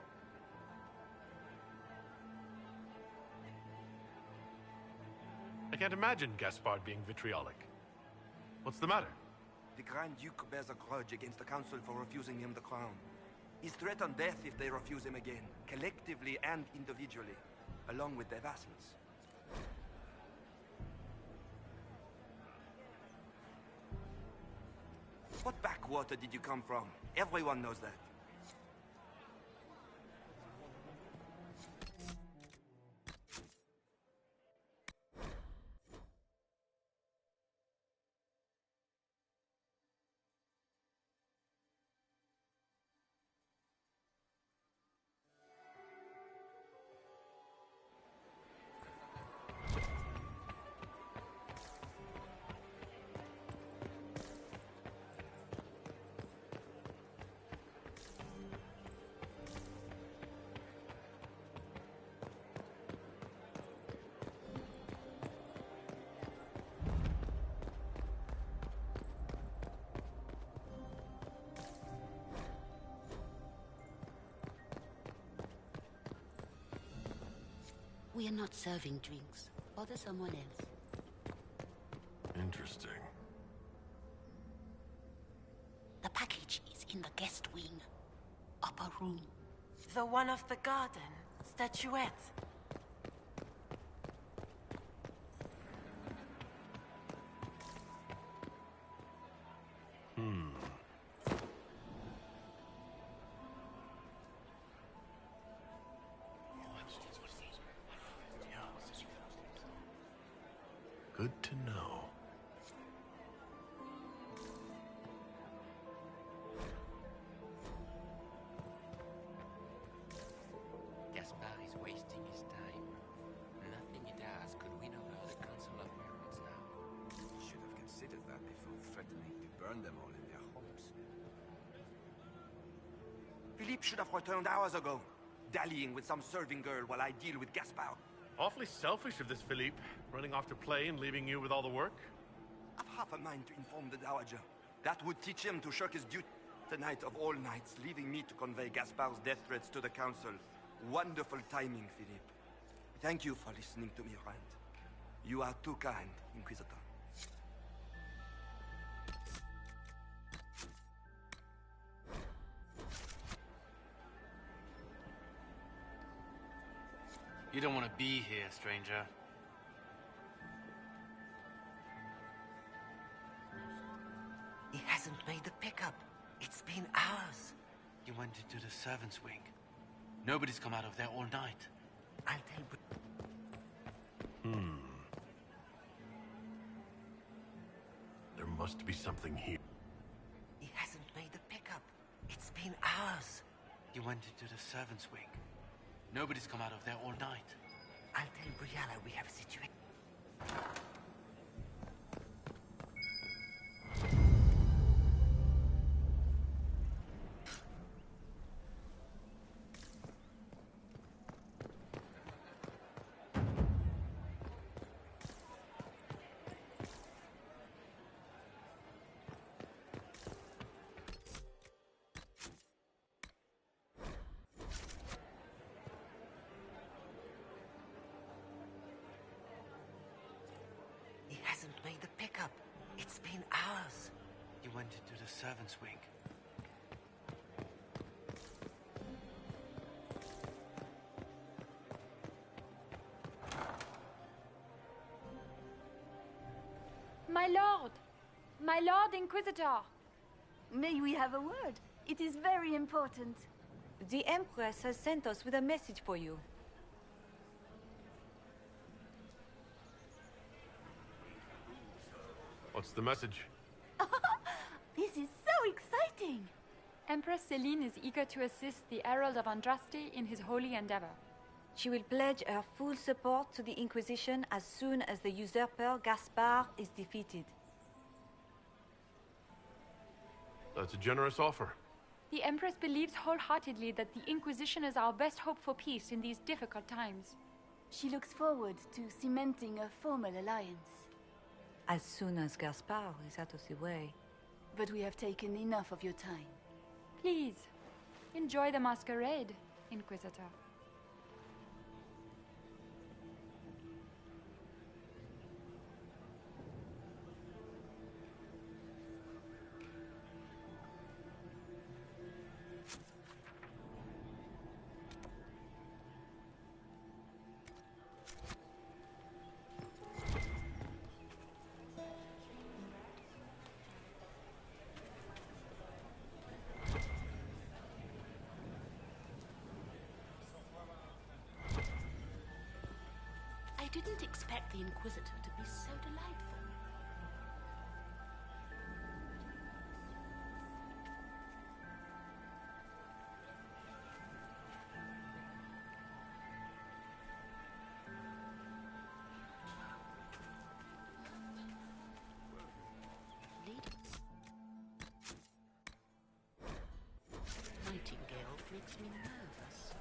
I can't imagine Gaspard being vitriolic. What's the matter? The Grand Duke bears a grudge against the Council for refusing him the crown. He's threatened death if they refuse him again, collectively and individually, along with their vassals. What backwater did you come from? Everyone knows that. We are not serving drinks. Bother someone else. Interesting. The package is in the guest wing. Upper room. The one of the garden. Statuette. Good to know. Gaspard is wasting his time. Nothing he does could win over the Council of Heralds now. You should have considered that before threatening to burn them all in their homes. Philippe should have returned hours ago, dallying with some serving girl while I deal with Gaspard. Awfully selfish of this Philippe, running off to play and leaving you with all the work. I've half a mind to inform the Dowager. That would teach him to shirk his duty. Tonight of all nights, leaving me to convey Gaspard's death threats to the Council. Wonderful timing, Philippe. Thank you for listening to me rant. You are too kind, Inquisitor. You don't want to be here, stranger. He hasn't made the pickup. It's been hours. You went into the servants' wing. Nobody's come out of there all night. I'll tell... There must be something here. He hasn't made the pickup. It's been hours. You went into the servants' wing. Nobody's come out of there all night. I'll tell Briala we have a situation. went into the servants' wing. My lord! My lord Inquisitor! May we have a word? It is very important. The Empress has sent us with a message for you. What's the message? This is so exciting! Empress Celine is eager to assist the Herald of Andraste in his holy endeavor. She will pledge her full support to the Inquisition as soon as the usurper Gaspar is defeated. That's a generous offer. The Empress believes wholeheartedly that the Inquisition is our best hope for peace in these difficult times. She looks forward to cementing a formal alliance. As soon as Gaspar is out of the way. But we have taken enough of your time. Please, enjoy the masquerade, Inquisitor. I didn't expect the Inquisitor to be so delightful. Nightingale makes me nervous.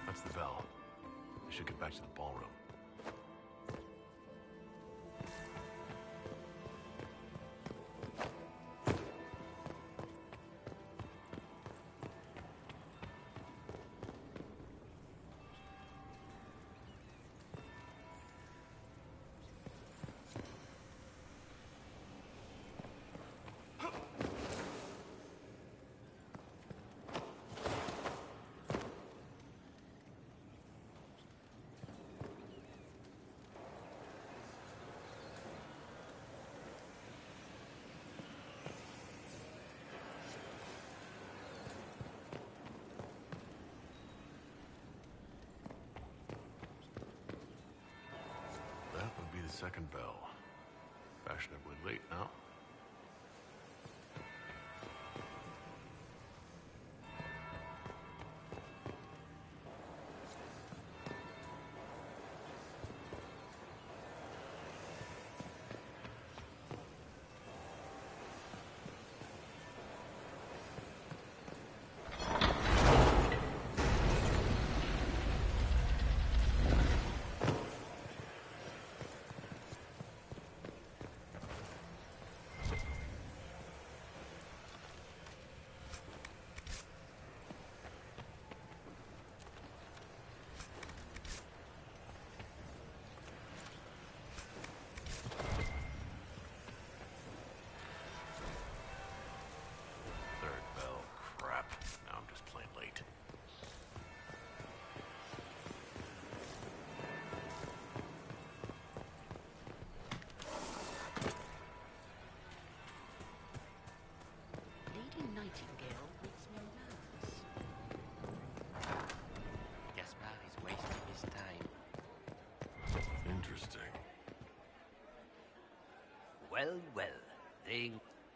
That's the bell. We should get back to the ballroom. That would be the second bell. Fashionably late now. Well, well.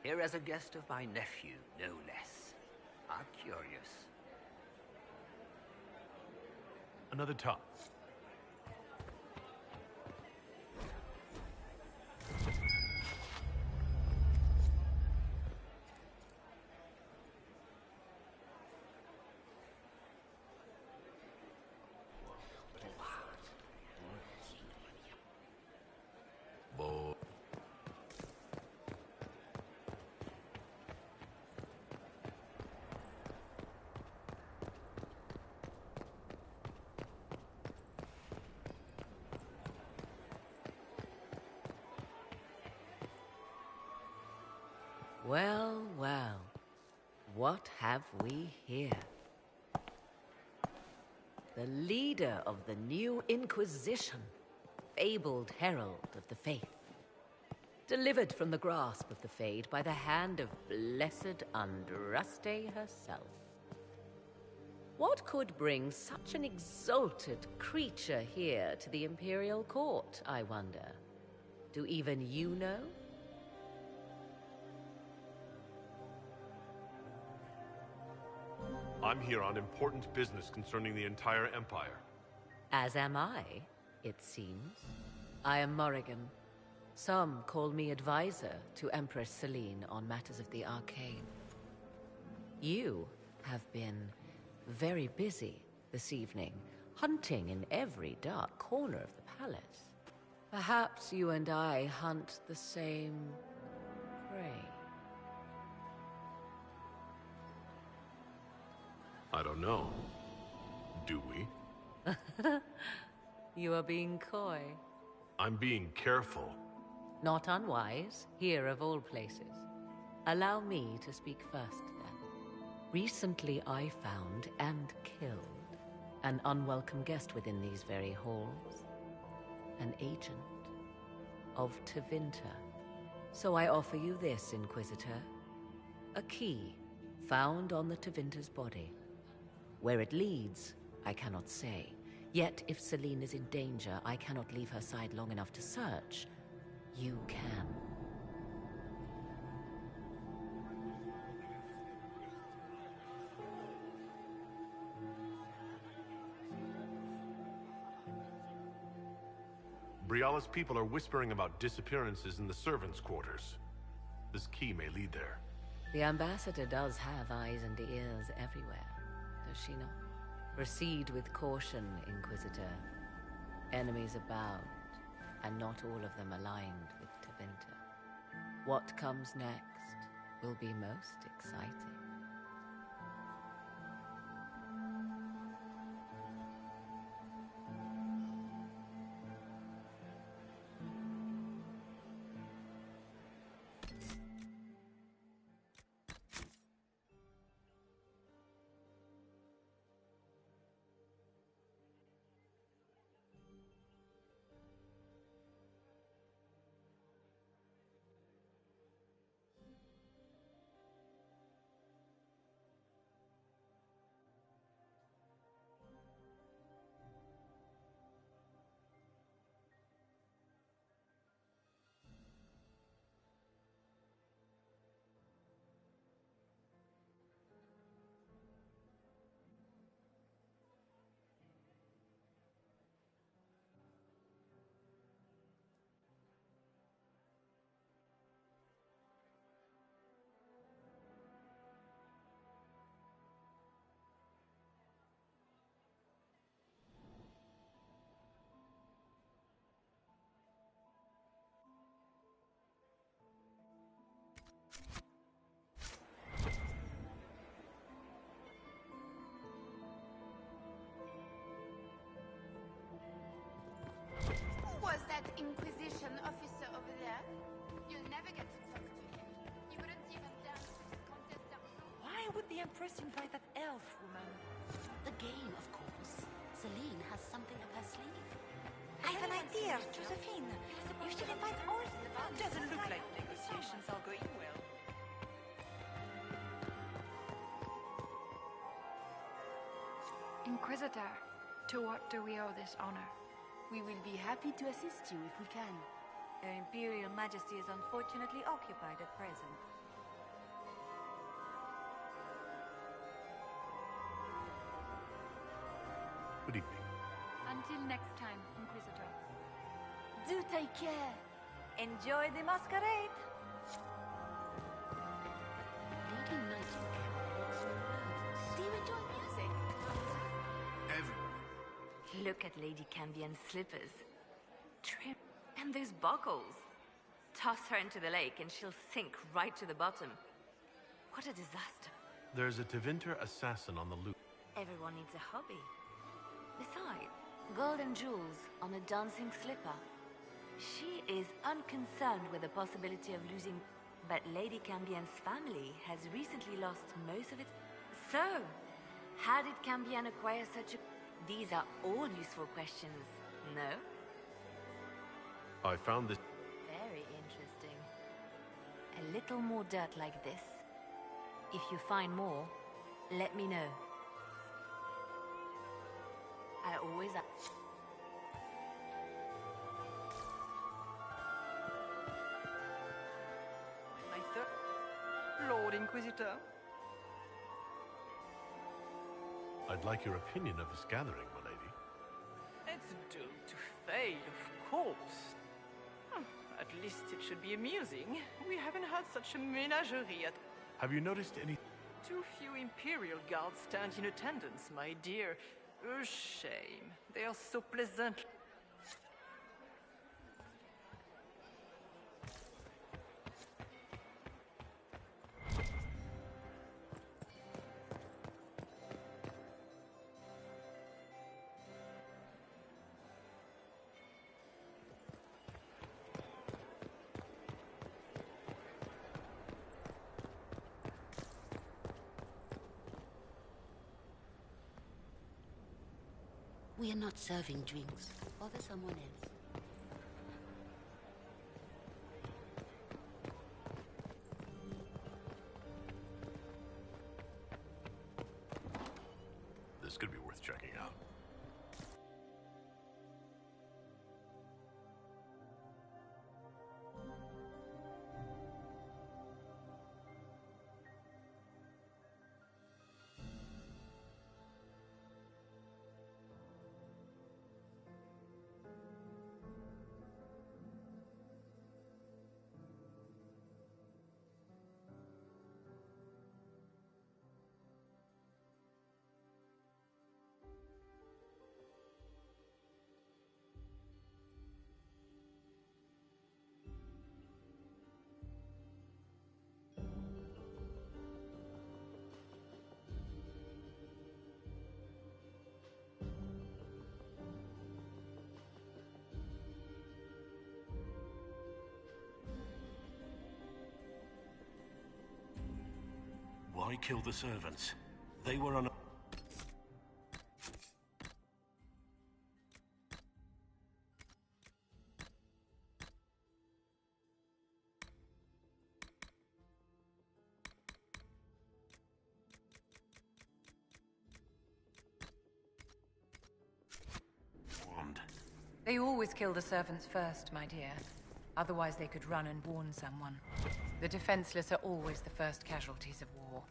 Here as a guest of my nephew, no less. How curious. Another top. Well, well. What have we here? The leader of the new Inquisition, fabled herald of the faith. Delivered from the grasp of the Fade by the hand of blessed Andraste herself. What could bring such an exalted creature here to the Imperial Court, I wonder? Do even you know? I'm here on important business concerning the entire Empire. As am I, it seems. I am Morrigan. Some call me advisor to Empress Celine on matters of the arcane. You have been very busy this evening, hunting in every dark corner of the palace. Perhaps you and I hunt the same prey. I don't know. Do we? You are being coy. I'm being careful. Not unwise, here of all places. Allow me to speak first, then. Recently I found and killed an unwelcome guest within these very halls. An agent of Tevinter. So I offer you this, Inquisitor. A key found on the Tevinter's body. Where it leads, I cannot say. Yet, if Celine is in danger, I cannot leave her side long enough to search. You can. Briala's people are whispering about disappearances in the servants' quarters. This key may lead there. The ambassador does have eyes and ears everywhere, does she not? Proceed with caution, Inquisitor. Enemies abound, and not all of them aligned with Tevinter. What comes next will be most exciting. Was that Inquisition officer over there? You'll never get to talk to him. He wouldn't even dance with Comtesse d'Arjou. Why would the Empress invite that elf woman? The game, of course. Celine has something up her sleeve. I have an idea, Josephine. You should invite all the It doesn't look like negotiations are going well. Inquisitor, to what do we owe this honor? We will be happy to assist you if we can. Her Imperial Majesty is unfortunately occupied at present. Good evening. Until next time, Inquisitor. Do take care. Enjoy the masquerade! Lady Nightingale looks nervous. Do you enjoy music? Everyone. Look at Lady Cambian's slippers. Trim. And those buckles. Toss her into the lake and she'll sink right to the bottom. What a disaster. There's a Tevinter assassin on the loose. Everyone needs a hobby. Besides, gold and jewels on a dancing slipper. She is unconcerned with the possibility of losing, but Lady Cambian's family has recently lost most of its... So, how did Cambian acquire such a... These are all useful questions, no? I found this... Very interesting. A little more dirt like this. If you find more, let me know. I always... Lord Inquisitor. I'd like your opinion of this gathering, my lady. It's doomed to fail, of course. At least it should be amusing. We haven't had such a menagerie at... Have you noticed any... Too few Imperial guards stand in attendance, my dear. A shame. They are so pleasant. We are not serving drinks. Bother someone else. This could be worth checking out. Why kill the servants? They were on... They always kill the servants first, my dear. Otherwise they could run and warn someone. The defenseless are always the first casualties of war.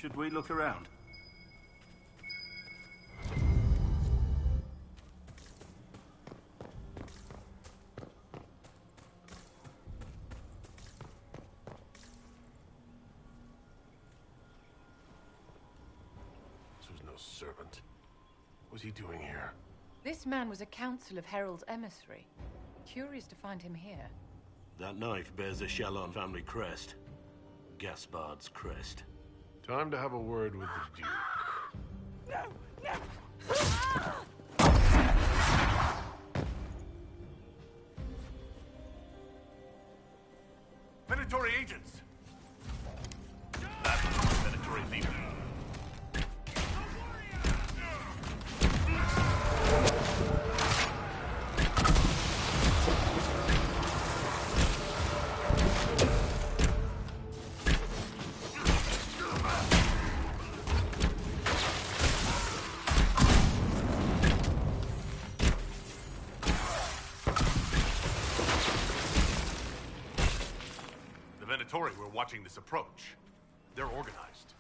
Should we look around? This was no servant. What was he doing here? This man was a Council of Herald's emissary. Curious to find him here. That knife bears a Chalon family crest. Gaspard's crest. Time to have a word with the Duke. No! No! Venatori agents! That's the Venatori leader. Venatori were watching this approach. They're organized.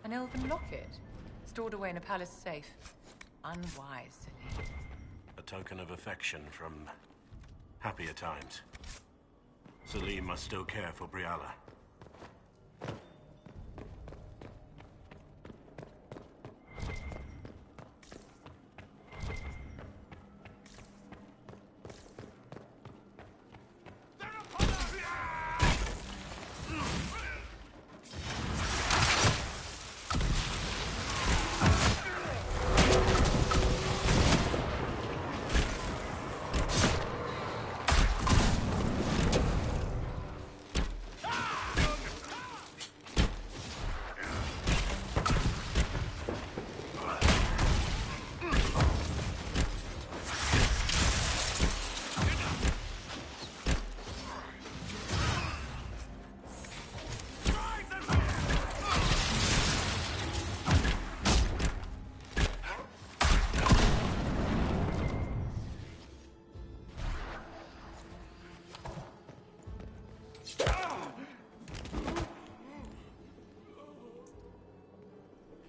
An elven locket, stored away in a palace safe. Unwise, Celine. A token of affection from happier times. Celine must still care for Briala.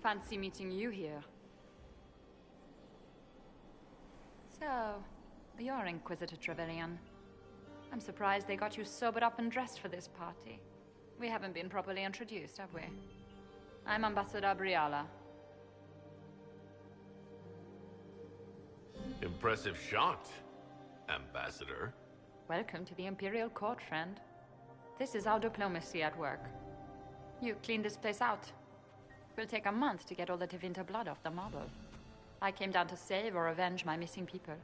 Fancy meeting you here. So, you're Inquisitor Trevelyan. I'm surprised they got you sobered up and dressed for this party. We haven't been properly introduced, have we? I'm Ambassador Briala. Impressive shot, Ambassador. Welcome to the Imperial Court, friend. This is our diplomacy at work. You clean this place out. It will take a month to get all the Tevinter blood off the marble. I came down to save or avenge my missing people.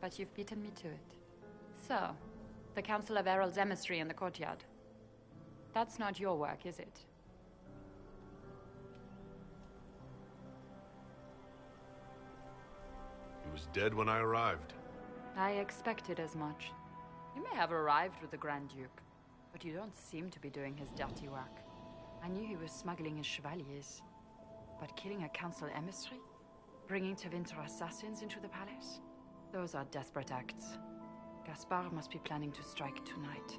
But you've beaten me to it. So, the Council of Herald's emissary in the courtyard. That's not your work, is it? He was dead when I arrived. I expected as much. You may have arrived with the Grand Duke, but you don't seem to be doing his dirty work. I knew he was smuggling his chevaliers. But killing a council emissary? Bringing Tevinter assassins into the palace? Those are desperate acts. Gaspard must be planning to strike tonight.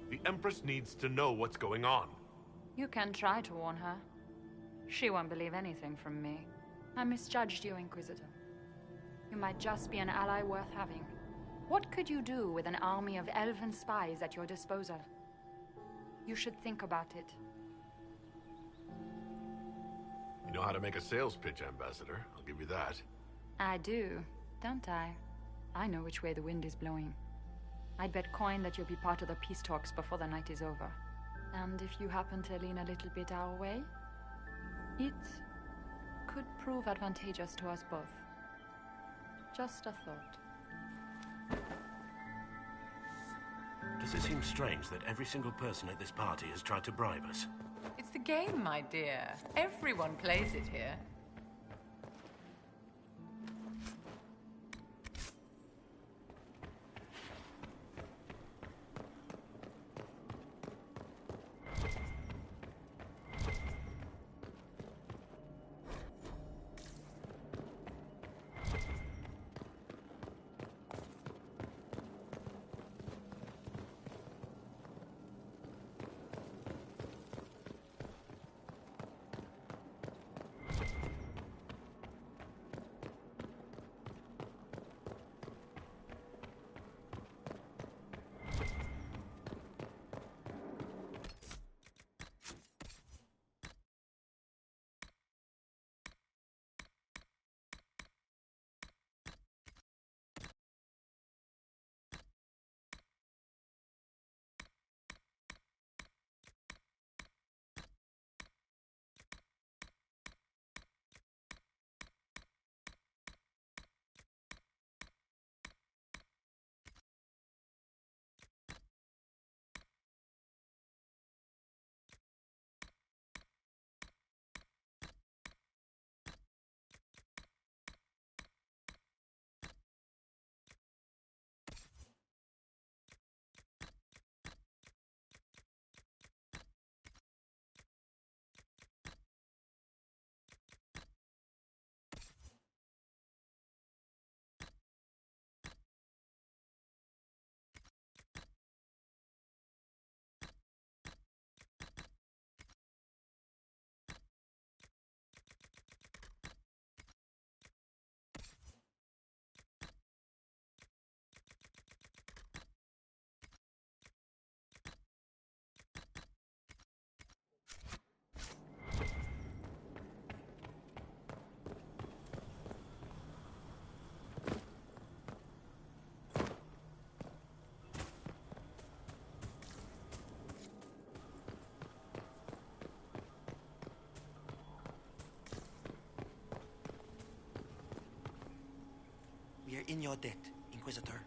The Empress needs to know what's going on. You can try to warn her. She won't believe anything from me. I misjudged you, Inquisitor. You might just be an ally worth having. What could you do with an army of elven spies at your disposal? You should think about it. You know how to make a sales pitch, Ambassador. I'll give you that. I do, don't I? I know which way the wind is blowing. I'd bet coin that you'll be part of the peace talks before the night is over. And if you happen to lean a little bit our way, it could prove advantageous to us both. Just a thought. Does it seem strange that every single person at this party has tried to bribe us? It's the game, my dear. Everyone plays it here. in your debt, Inquisitor.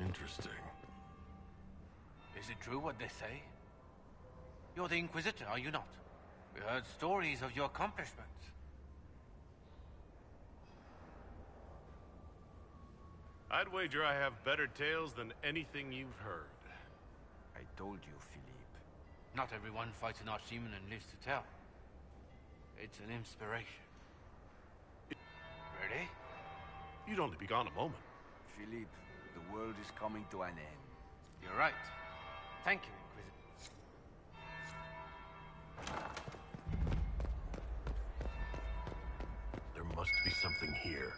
Interesting. Is it true what they say? You're the Inquisitor, are you not? We heard stories of your accomplishments. I'd wager I have better tales than anything you've heard. I told you, Philippe. Not everyone fights an archdemon and lives to tell. It's an inspiration. Ready? You'd only be gone a moment. Philippe, the world is coming to an end. You're right. Thank you, Inquisitor. There must be something here.